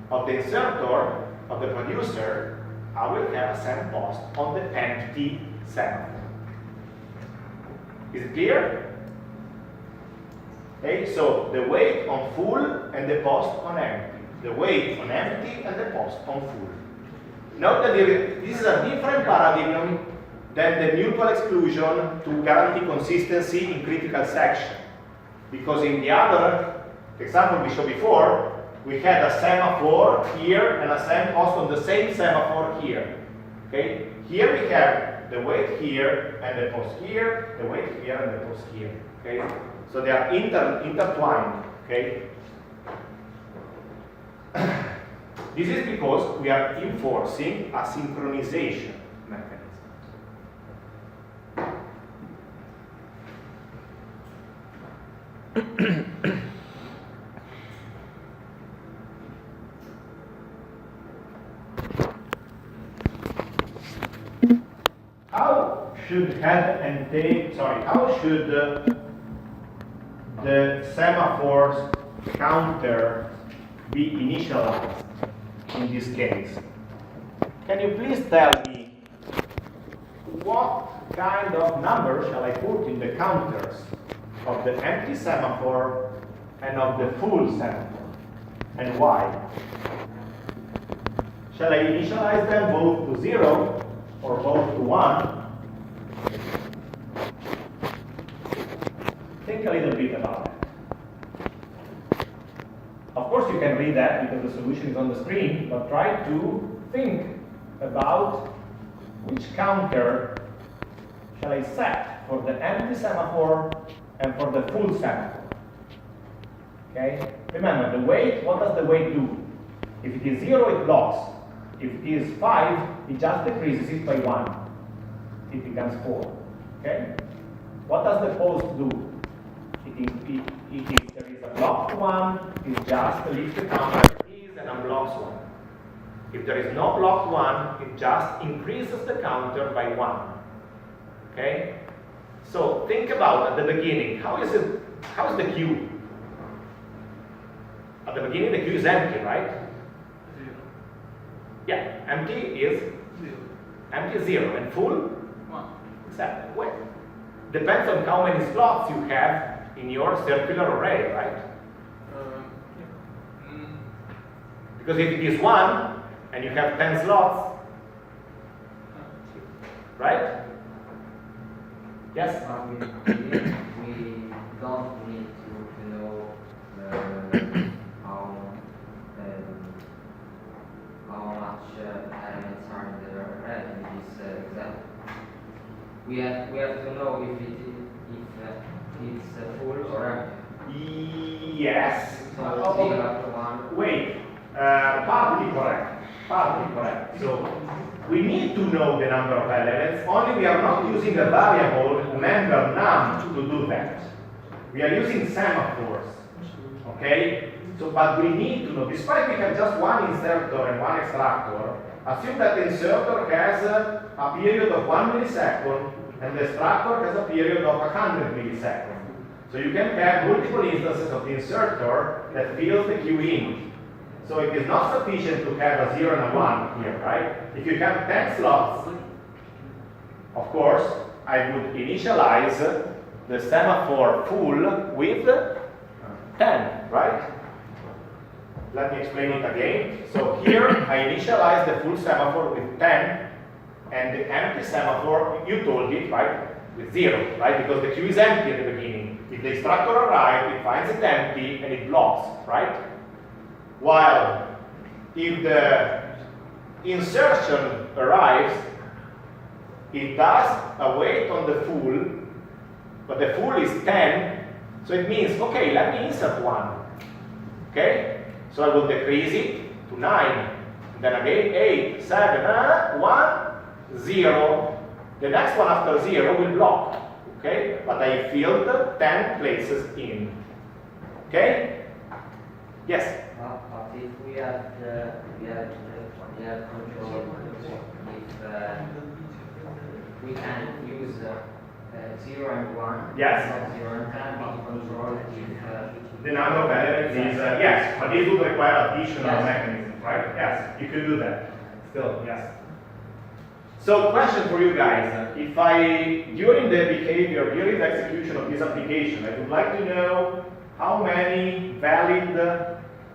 of the inserter, of the producer, I will have a SEM post on the empty semaphore. Is it clear? Okay, so the wait on full and the post on empty. The wait on empty and the post on full. Note that this is a different paradigm than the mutual exclusion to guarantee consistency in critical section. Because in the other example we showed before, we had a semaphore here and a SEM post on the same semaphore here. Okay? Here we have the wait here and the post here, the wait here and the post here. Okay? So they are intertwined. Okay? This is because we are enforcing a synchronization mechanism. How should head and tail, how should the semaphore's counter be initialized in this case? Can you please tell me what kind of number shall I put in the counters of the empty semaphore and of the full semaphore, and why? Shall I initialize them both to 0 or both to 1? Think a little bit about it. Of course you can read that because the solution is on the screen, but try to think about which counter shall I set for the empty semaphore and for the full semaphore. Okay? Remember, the wait, what does the wait do? If it is 0, it blocks. If it is 5, it just decreases it by 1. It becomes 4. Okay? What does the post do? If there is a blocked one, it just leaves the counter as is and unblocks one. If there is no blocked one, it just increases the counter by 1. Okay? So think about at the beginning, how is the queue? At the beginning the queue is empty, right? 0. Yeah, empty is 0. empty is 0 and full? 1. Exactly. Well, depends on how many slots you have in your circular array, right? Because if it is 1 and you have 10 slots, right? Yes? We don't need to know how much elements are in the array in this example. We have to know if it's full or empty. Yes. So 0 to 1. Wait. Partly correct. Partly correct. So we need to know the number of elements, only we are not using a variable member num to do that. We are using semaphores. Okay? So, but we need to know, despite we have just one inserter and one extractor, assume that the inserter has a period of 1 millisecond and the extractor has a period of 100 milliseconds. So you can have multiple instances of the inserter that fills the queue in. So it is not sufficient to have a 0 and a 1 here, right? If you have 10 slots, of course, I would initialize the semaphore full with 10, right? Let me explain it again. So here I initialize the full semaphore with 10 and the empty semaphore, you told it, right, with 0, right? Because the queue is empty at the beginning. If the instructor arrives, it finds it empty and it blocks, right? While if the insertion arrives, it does a wait on the full, but the full is 10, so it means, okay, let me insert 1, okay? So I will decrease it to 9, and then again 8, 7, 1, 0. The next one after 0 will block, okay? But I filled 10 places in, okay? Yes? But if we have control, if we can use 0 and 1, Yes. not 0 and 10, but control if The number of elements is, yes, but this would require additional mechanism, right? Yes, you could do that. Still, yes. So, question for you guys. If during the behavior, during the execution of this application, I would like to know how many valid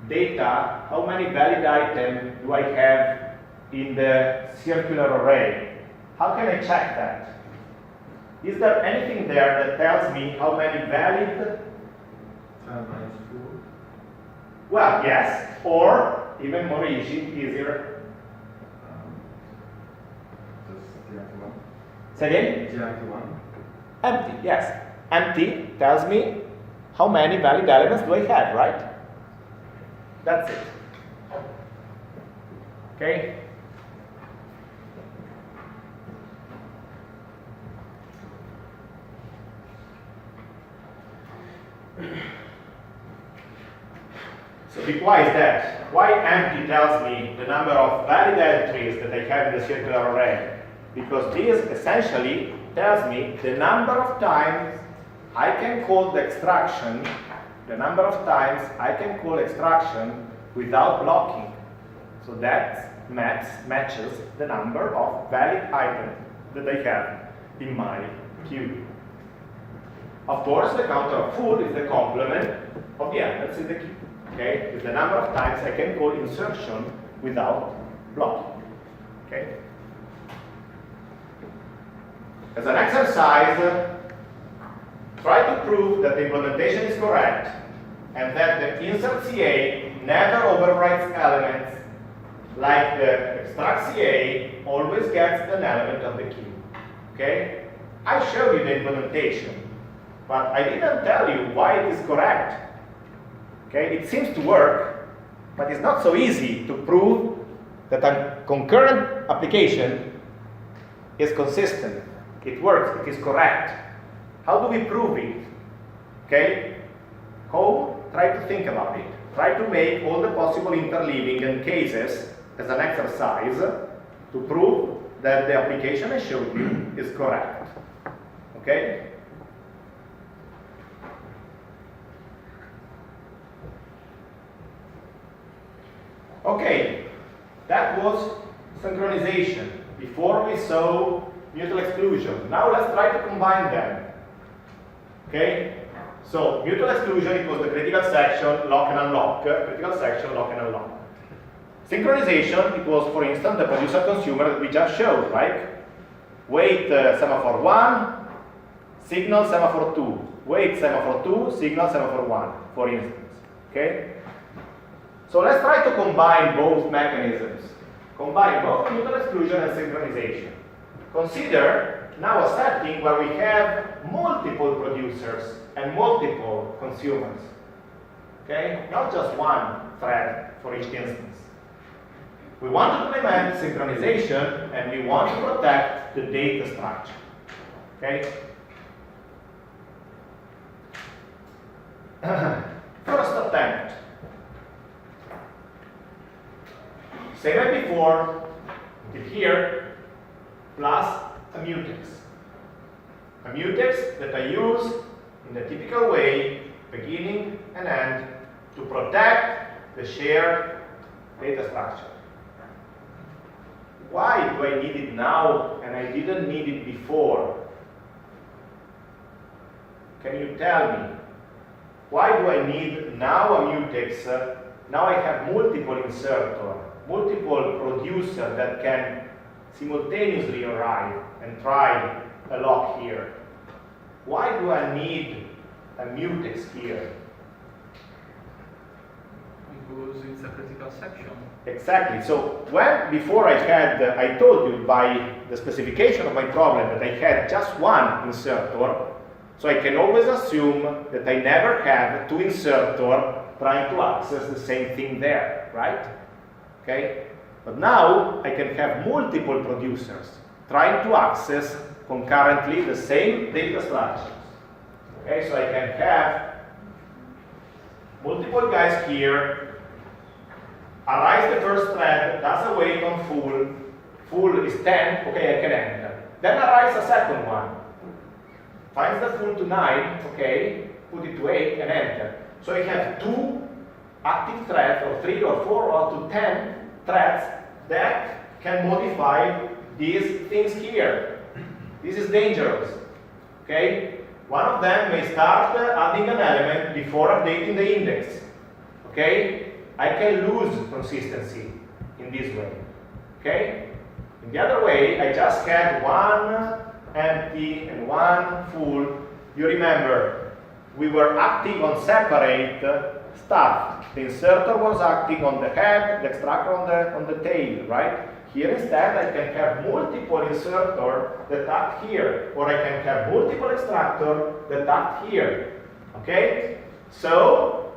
data, how many valid items do I have in the circular array? How can I check that? Is there anything there that tells me how many valid? 10 minus 2. Well, yes, or even more easier. Just the empty one. Say again? The empty one. Empty, yes. Empty tells me how many valid elements do I have, right? That's it. Okay? So why is that? Why empty tells me the number of valid entries that I have in the circular array? Because this essentially tells me the number of times I can call the extraction, the number of times I can call extraction without blocking. So that matches the number of valid items that I have in my queue. Of course, the counter of full is the complement of the elements in the queue. Okay, it's the number of times I can call insertion without blocking. Okay. As an exercise, try to prove that the implementation is correct and that the insert CA never overwrites elements, like the extract CA always gets an element of the queue. Okay? I showed you the implementation, but I didn't tell you why it is correct. Okay? It seems to work, but it's not so easy to prove that a concurrent application is consistent. It works, it is correct. How do we prove it? Okay? Try to think about it. Try to make all the possible interleaving and cases as an exercise to prove that the application I showed you is correct. Okay? Okay, that was synchronization. Before we saw mutual exclusion. Now let's try to combine them. Okay? So mutual exclusion, it was the critical section, lock and unlock. Critical section, lock and unlock. Synchronization, it was, for instance, the producer-consumer that we just showed, right? Wait semaphore 1, signal semaphore 2. Wait semaphore 2, signal semaphore 1, for instance. Okay? So let's try to combine both mechanisms. Combine both mutual exclusion and synchronization. Consider now a setting where we have multiple producers and multiple consumers. Okay? Not just one thread for each instance. We want to implement synchronization and we want to protect the data structure. Okay? First attempt. Same as before, until here, plus a mutex. A mutex that I use in the typical way, beginning and end, to protect the shared data structure. Why do I need it now and I didn't need it before? can you tell me, why do I need now a mutex? Now I have multiple inserter, multiple producer that can simultaneously arrive and try a lock here. Why do I need a mutex here? Because it's a critical section. Exactly. So before I told you by the specification of my problem that I had just one inserter, so I can always assume that I never have two inserters trying to access the same thing there, right? Okay? But now I can have multiple producers trying to access concurrently the same data structures. Okay, so I can have multiple guys here, arise the first thread, does a wait on full is 10, okay, I can enter. Then arise a second one, finds the full to 9, okay, put it to 8 and enter. So I have 2 active threads, or 3 or 4 or to 10 threads that can modify these things here. This is dangerous, okay? One of them may start adding an element before updating the index, okay? I can lose consistency in this way, okay? In the other way, I just had one empty and one full. You remember, we were acting on separate stuff. The inserter was acting on the head, the extractor on the tail, right? Here instead, I can have multiple inserters that act here, or I can have multiple extractors that act here, okay? So,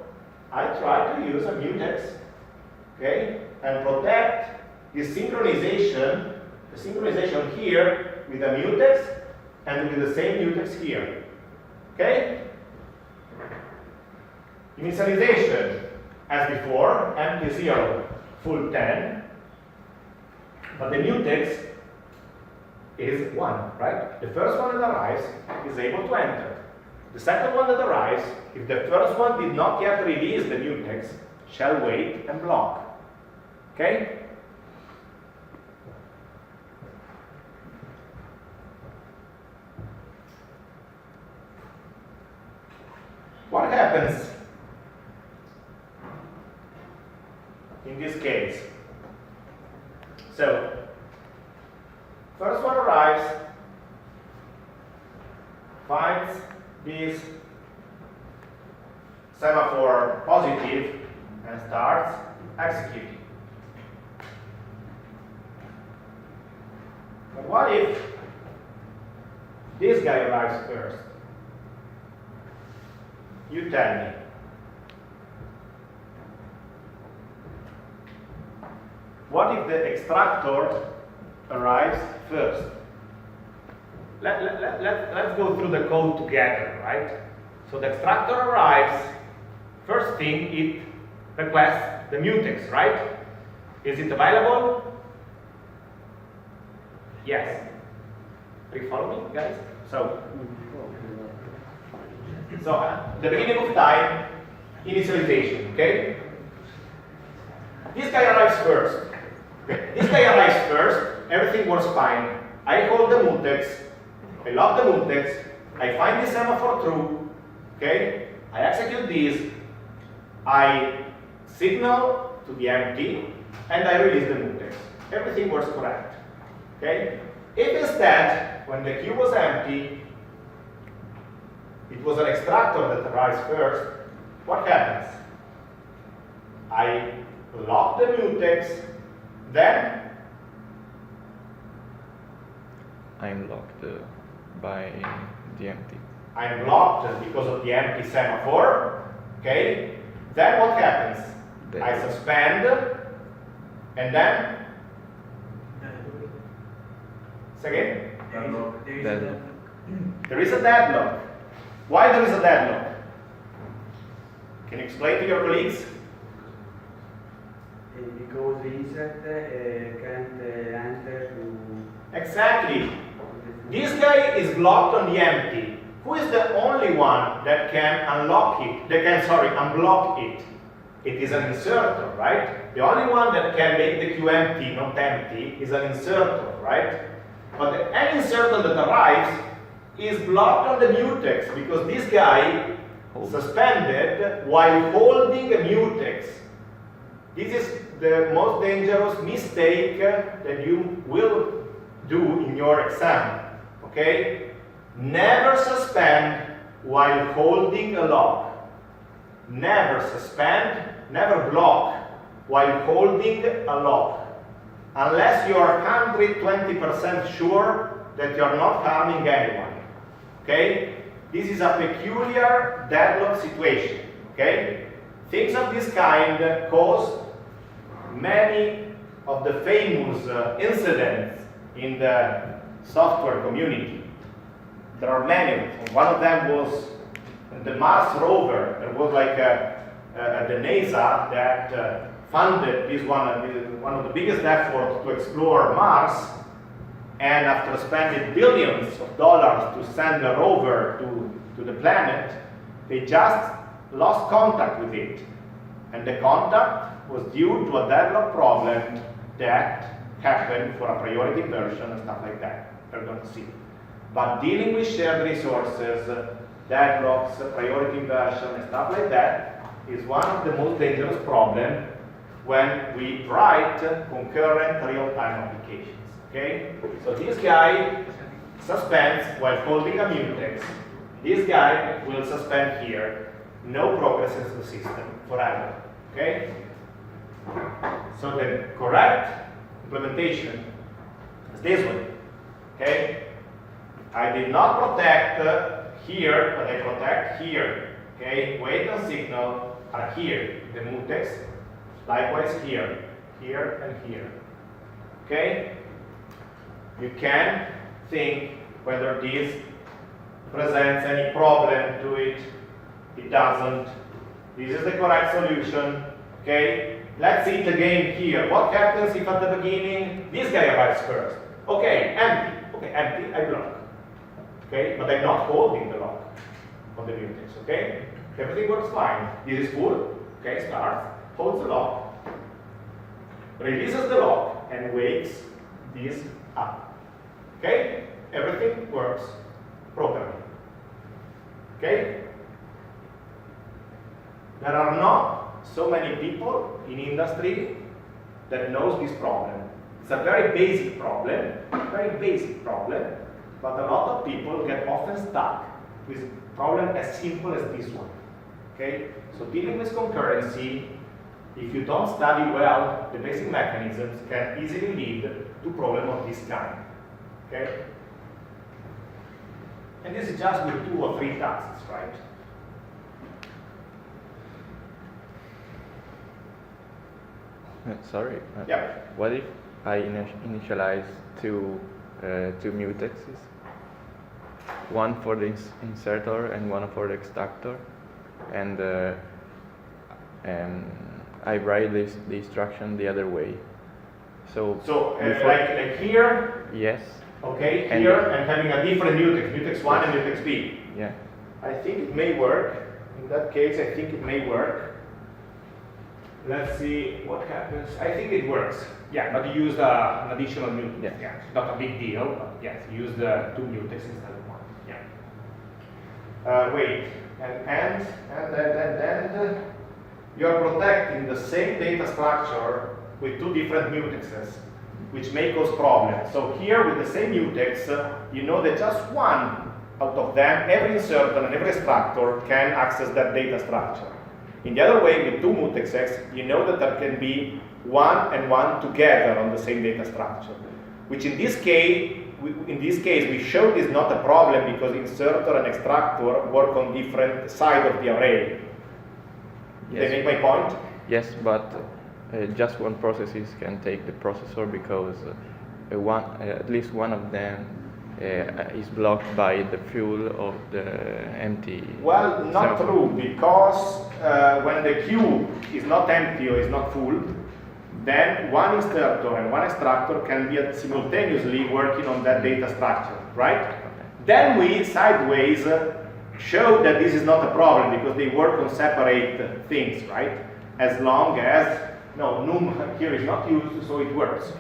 I try to use a mutex, okay? And protect this synchronization, the synchronization here with a mutex and with the same mutex here, okay? Initialization, as before, empty 0, full 10. But the mutex is 1, right? The first one that arrives is able to enter. The second one that arrives, if the first one did not yet release the mutex, shall wait and block. Okay? What happens in this case? So, first one arrives, finds this semaphore positive and starts executing. But what if this guy arrives first? You tell me. What if the extractor arrives first? Let's go through the code together, right? So the extractor arrives, first thing it requests the mutex, right? Is it available? Yes. Are you following me, guys? So the beginning of time, initialization, okay? This guy arrives first. Okay. This guy arrives first, everything works fine. I hold the mutex, I lock the mutex, I find the semaphore true, okay? I execute this, I signal to the empty, and I release the mutex. Everything works correct, okay? If instead, when the queue was empty, it was an extractor that arrives first, what happens? I lock the mutex, then I'm locked by the empty. I'm blocked because of the empty semaphore, okay? Then what happens? I suspend, and then? Say again? There is a deadlock. Why there is a deadlock? Can you explain to your colleagues? Because the insert can't enter to... Exactly. This guy is blocked on the empty. Who is the only one that can unlock it? That can, unblock it? It is an inserter, right? The only one that can make the queue empty, not empty, is an inserter, right? But any inserter that arrives is blocked on the mutex because this guy suspended while holding a mutex. This is the most dangerous mistake that you will do in your exam. Okay? Never suspend while holding a lock. Never suspend, never block while holding a lock. Unless you are 120% sure that you are not harming anyone. Okay? This is a peculiar deadlock situation. Okay? Things of this kind cause many of the famous incidents in the software community. There are many. One of them was the Mars rover. There was like the NASA that funded this one of the biggest efforts to explore Mars, and after spending billions of dollars to send a rover to the planet, they just lost contact with it. And the contact was due to a deadlock problem that happened for a priority inversion and stuff like that. We're going to see. But dealing with shared resources, deadlocks, priority inversion, and stuff like that is one of the most dangerous problems when we write concurrent real-time applications. Okay? So this guy suspends while holding a mutex. This guy will suspend here. No progress in the system forever. Okay? So the correct implementation is this one. Okay? I did not protect here, but I protect here. Okay? Wait and signal are here, the mutex. Likewise here, here, and here. Okay? You can think whether this presents any problem to it. It doesn't. This is the correct solution. Okay? Let's see it again here. What happens if at the beginning this guy arrives first? Okay, empty. Okay, empty, I block. Okay? But I'm not holding the lock on the mutex. Okay? Everything works fine. This is full. Okay, starts. Holds the lock, releases the lock, and wakes this up. Okay? Everything works properly. Okay? There are not so many people in industry that knows this problem. It's a very basic problem, but a lot of people get often stuck with a problem as simple as this one. Okay? So dealing with concurrency, if you don't study well the basic mechanisms, can easily lead to problems of this kind. Okay? And this is just with 2 or 3 tasks, right? Sorry. Yeah. What if I initialize two mutexes? One for the inserter and one for the extractor, and I write the instruction the other way. So like here. Yes. Okay, here and having a different mutex 1 and mutex B. Yeah. I think it may work. In that case, I think it may work. Let's see what happens. I think it works. Yeah, but you used an additional mutex. Yeah. Yeah, not a big deal, but yes, you used 2 mutex instead of 1. Yeah. Wait, and then you are protecting the same data structure with 2 different mutexes, which may cause problems. So here with the same mutex, you know that just one out of them, every inserter and every extractor can access that data structure. In the other way, with 2 mutexes, you know that there can be 1 and 1 together on the same data structure, which in this case we showed is not a problem because inserter and extractor work on different sides of the array. Yes. They make my point? Yes, but just one processes can take the processor because at least one of them is blocked by the fuel of the empty. Well, not sample. true, because when the queue is not empty or is not full, then one inserter and one extractor can be simultaneously working on that data structure, right? Okay. Then we sideways show that this is not a problem because they work on separate things, right? As long as, no, num here is not used, so it works.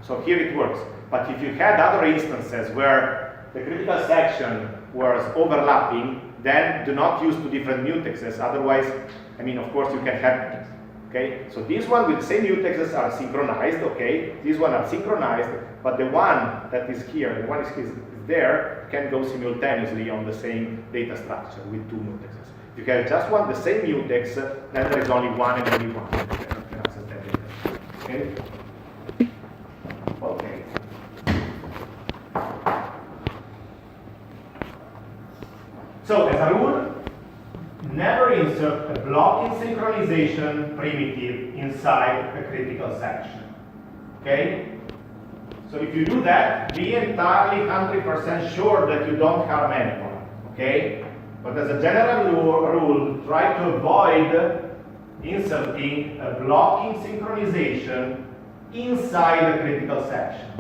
So here it works. But if you had other instances where the critical section was overlapping, then do not use two different mutexes. Otherwise, I mean, of course, you can have, okay? So this one with the same mutexes are synchronized, okay? These one are synchronized, but the one that is here, the one is there, can go simultaneously on the same data structure with two mutexes. If you have just one, the same mutex, then there is only one and only one that can access that data. Okay? Okay. So, as a rule, never insert a blocking synchronization primitive inside a critical section. Okay? So if you do that, be entirely 100% sure that you don't harm anyone. Okay? But as a general rule, try to avoid inserting a blocking synchronization inside a critical section.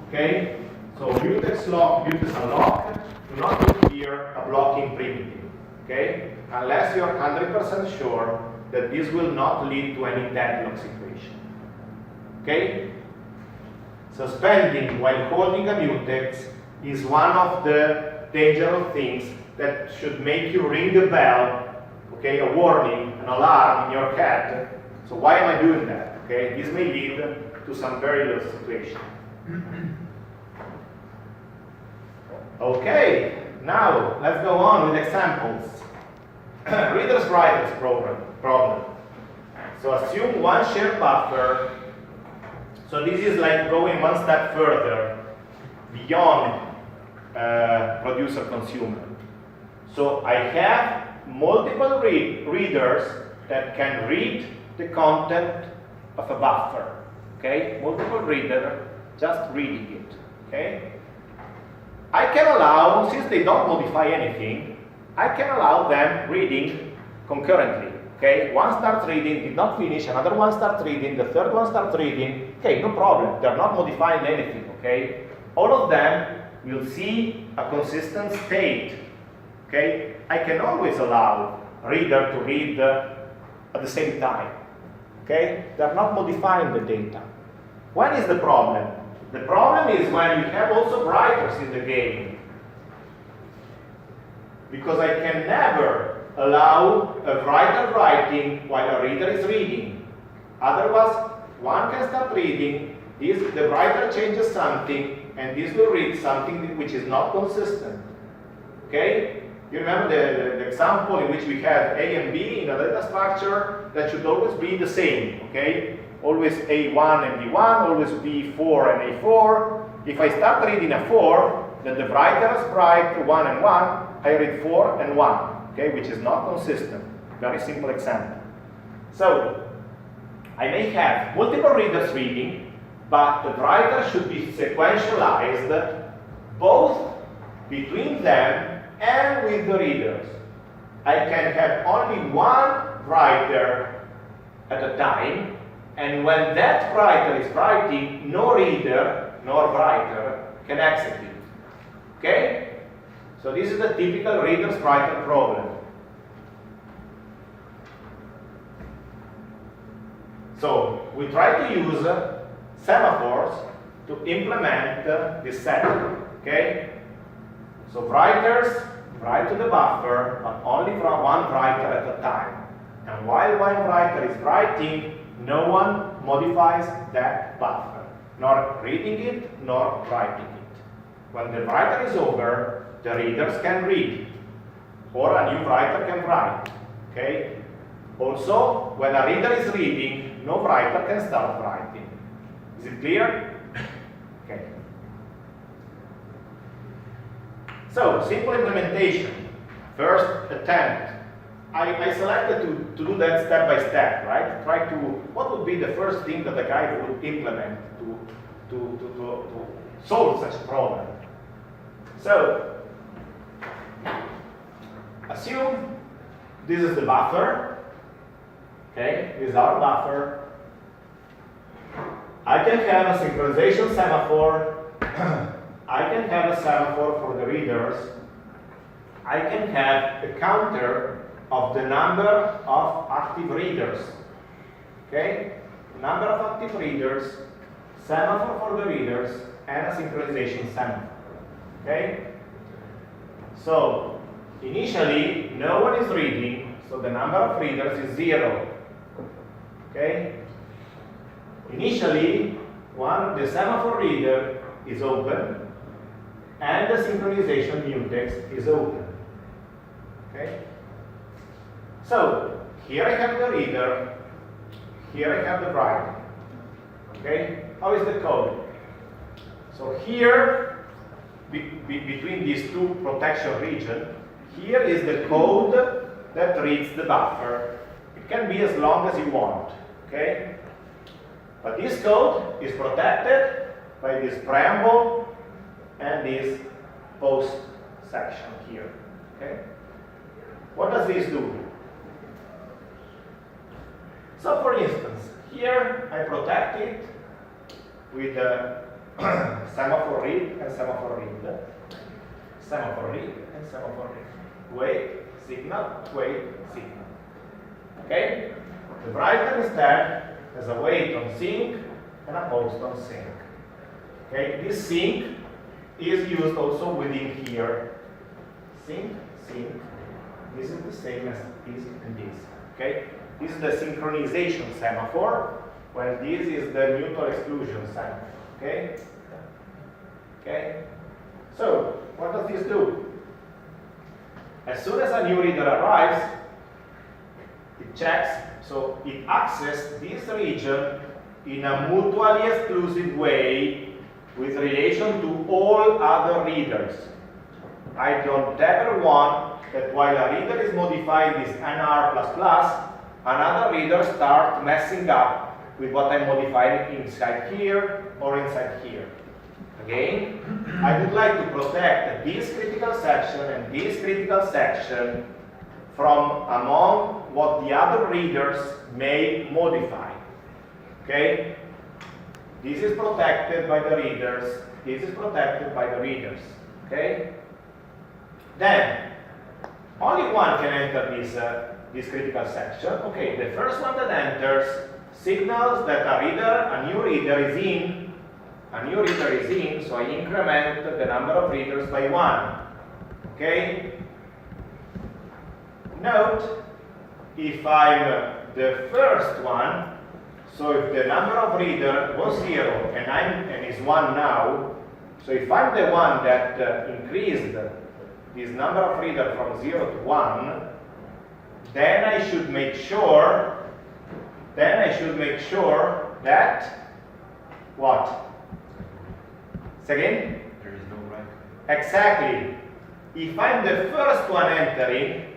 Okay? So mutex lock, mutex unlock, do not put here a blocking primitive. Okay? Unless you're 100% sure that this will not lead to any deadlock situation. Okay? Suspending while holding a mutex is one of the dangerous things that should make you ring a bell, okay, a warning, an alarm in your head. So why am I doing that? Okay, this may lead to some very low situation. Okay, now let's go on with examples. Readers writers problem. So assume one shared buffer. So this is like going one step further beyond producer-consumer. So I have multiple readers that can read the content of a buffer. Okay, multiple reader just reading it. Okay, I can allow, since they don't modify anything, I can allow them reading concurrently. Okay, one starts reading, did not finish, another one starts reading, the third one starts reading. Okay, no problem, they're not modifying anything. Okay, all of them will see a consistent state. Okay, I can always allow reader to read at the same time. Okay, they're not modifying the data. When is the problem? The problem is when you have also writers in the game. Because I can never allow a writer writing while a reader is reading. Otherwise, one can start reading, the writer changes something, and this will read something which is not consistent. Okay? You remember the example in which we have A and B in a data structure that should always be the same. Okay? Always A1 and B1, always B4 and A4. If I start reading a 4, then the writers write 1 and 1, I read 4 and 1, okay, which is not consistent. Very simple example. So, I may have multiple readers reading, but the writer should be sequentialized both between them and with the readers. I can have only one writer at a time, and when that writer is writing, no reader nor writer can execute. Okay? So this is the typical reader's writer problem. So we try to use semaphores to implement this setup. Okay? So writers write to the buffer, but only from one writer at a time. And while one writer is writing, no one modifies that buffer, nor reading it, nor writing it. When the writer is over, the readers can read, or a new writer can write. Okay? Also, when a reader is reading, no writer can start writing. Is it clear? Okay. So, simple implementation. First attempt. I selected to do that step by step, right? Try to, what would be the first thing that a guy would implement to solve such a problem? So, assume this is the buffer. Okay, this is our buffer. I can have a synchronization semaphore. I can have a semaphore for the readers. I can have a counter of the number of active readers. Okay? Number of active readers, semaphore for the readers, and a synchronization semaphore. Okay? So initially, no one is reading, so the number of readers is 0. Okay? Initially, the semaphore reader is open, and the synchronization mutex is open. Okay? So here I have the reader, here I have the writer. Okay? How is the code? So here, between these two protection regions, here is the code that reads the buffer. It can be as long as you want. Okay? But this code is protected by this preamble and this post section here. Okay? What does this do? So for instance, here I protect it with semaphore read and semaphore read. Semaphore read and semaphore read. Wait, signal, wait, signal. Okay? The writer instead has a wait on sync and a post on sync. Okay? This sync is used also within here. Sync, sync. This is the same as this and this. Okay? This is the synchronization semaphore, while this is the mutual exclusion semaphore. Okay? Okay? So, what does this do? As soon as a new reader arrives, it checks, so it accesses this region in a mutually exclusive way with relation to all other readers. I don't ever want that while a reader is modifying this NR++, another reader starts messing up with what I'm modifying inside here or inside here. Again, I would like to protect this critical section and this critical section from among what the other readers may modify. Okay? This is protected by the readers. This is protected by the readers. Okay? Then, only one can enter this critical section. Okay, the first one that enters signals that a new reader is in. A new reader is in, so I increment the number of readers by 1. Okay? Note, if I'm the first one, so if the number of readers was 0 and is 1 now, so if I'm the one that increased this number of readers from 0 to 1, then I should make sure that what? Say again? There is no right. Exactly. If I'm the first one entering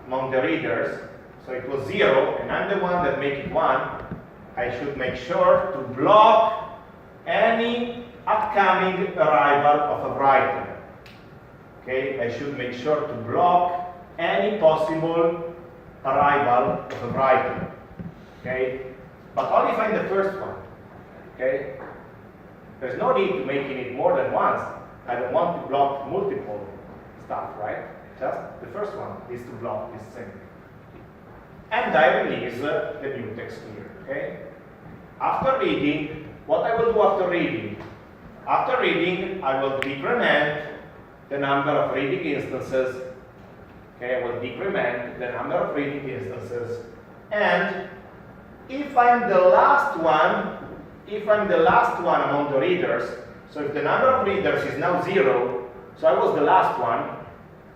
among the readers, so it was 0 and I'm the one that make it 1, I should make sure to block any upcoming arrival of a writer. Okay, I should make sure to block any possible arrival of a writer. Okay, but only if I'm the first one. Okay, there's no need to making it more than once. I don't want to block multiple stuff, right? Just the first one is to block this thing. And I release the mutex here. Okay. After reading, what I will do after reading? After reading, I will decrement the number of reading instances. Okay, I will decrement the number of reading instances. And if I'm the last one among the readers, so if the number of readers is now 0, so I was the last one,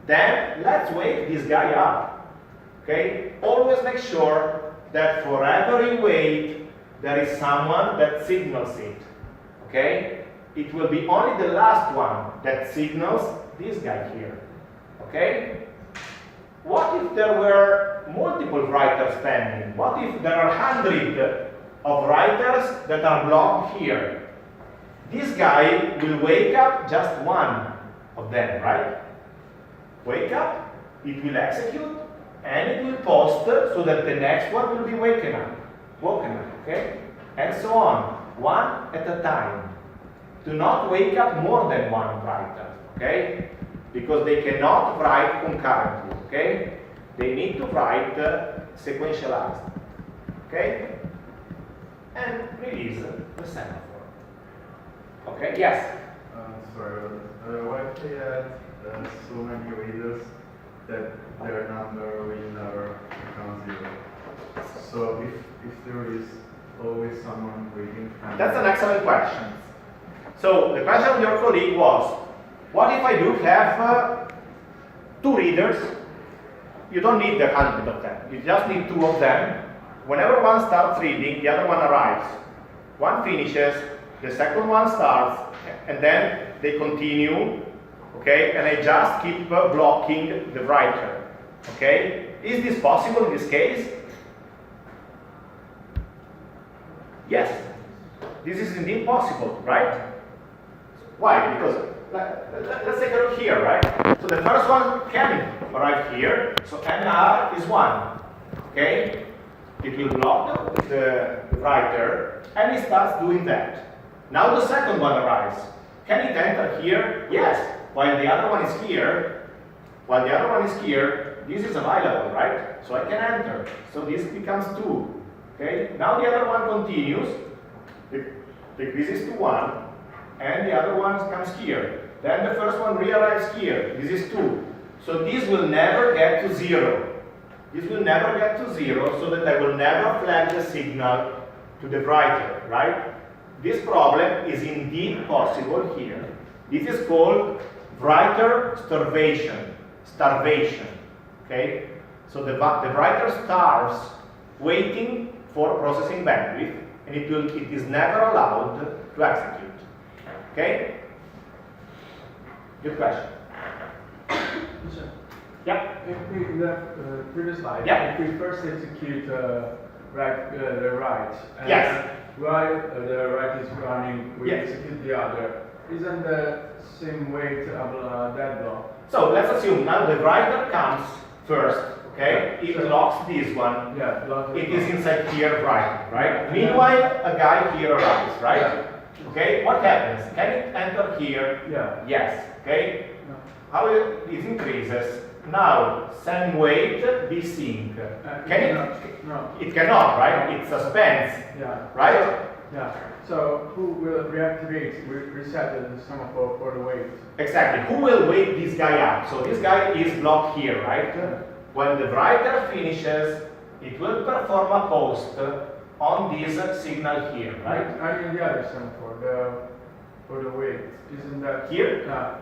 then let's wake this guy up. Okay? Always make sure that for every wait, there is someone that signals it. Okay? It will be only the last one that signals this guy here. Okay? What if there were multiple writers pending? What if there are hundreds of writers that are blocked here? This guy will wake up just one of them, right? Wake up, it will execute, and it will post so that the next one will be woken up, okay? And so on, one at a time. Do not wake up more than one writer, okay? Because they cannot write concurrently, okay? They need to write sequentialized, okay? And release the semaphore. Okay, yes? Sorry, what if we add so many readers that their number will never become 0. So if there is always someone reading. That's an excellent question. So the question of your colleague was, what if I do have 2 readers? You don't need the 100 of them. You just need 2 of them. Whenever one starts reading, the other one arrives. One finishes, the second one starts, and then they continue, okay? And I just keep blocking the writer, okay? Is this possible in this case? Yes. This is indeed possible, right? Why? Because let's take a look here, right? So the first one can arrive here. So NR is 1, okay? It will block the writer, and it starts doing that. Now the second one arrives. Can it enter here? Yes. While the other one is here, this is available, right? So I can enter. So this becomes 2. Okay? Now the other one continues. It decreases to 1, and the other one comes here. Then the first one re-arrives here. This is 2. So this will never get to 0. This will never get to 0, so that I will never flag the signal to the writer, right? This problem is indeed possible here. This is called writer starvation. Okay? So the writer starves waiting for processing bandwidth, and it is never allowed to execute. Okay? Good question. Yeah. In the previous slide, Yeah. if we first execute the write, and Yes. while the write is running, we Yes. execute the other. Isn't the same way to have a deadlock? So let's assume now the writer comes first, okay? It locks this one. Yeah, block It is inside here right? Meanwhile, a guy here arrives, right? Yeah. Okay, what happens? Can it enter here? Yeah. Yes, okay? No. How this increases? Now, send wait, desync. Can it? No. It cannot, right? It suspends, Yeah. right? Yeah. So who will reactivate, reset the semaphore for the wait? Exactly. Who will wake this guy up? So this guy is blocked here, right? When the writer finishes, it will perform a post on this signal here, right? I mean the other semaphore, for the wait. Isn't that Here? Yeah.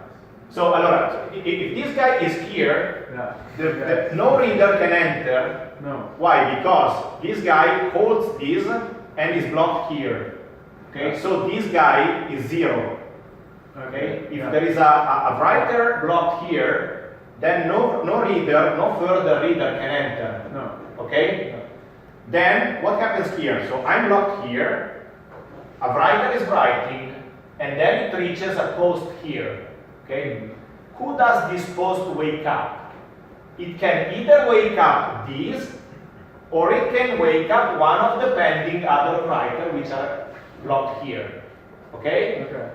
So, allora, if this guy is here, Yeah. no reader can enter. No. Why? Because this guy holds this and is blocked here. Okay, so this guy is 0. Okay, if Yeah. there is a writer blocked here, then no further reader can enter. No. Okay? No. Then what happens here? So I'm blocked here, a writer is writing, and then it reaches a post here. Okay? Who does this post wake up? It can either wake up this, or it can wake up one of the pending other writers which are blocked here. Okay? Okay.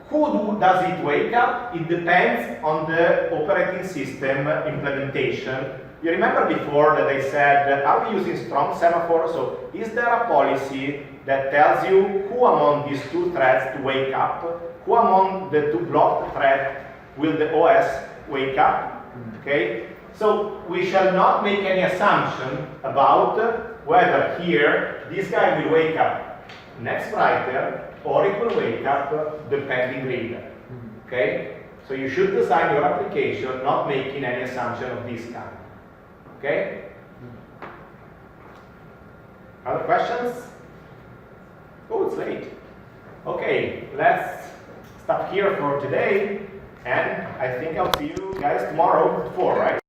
Who does it wake up? It depends on the operating system implementation. You remember before that I said, are we using strong semaphore? So is there a policy that tells you who among these 2 threads to wake up? Who among the 2 blocked threads will the OS wake up? Okay? So we shall not make any assumption about whether here this guy will wake up next writer, or it will wake up the pending reader. Okay? So you should design your application not making any assumption of this kind. Okay? Other questions? Oh, it's late. Okay, let's stop here for today, and I think I'll see you guys tomorrow at 4, right?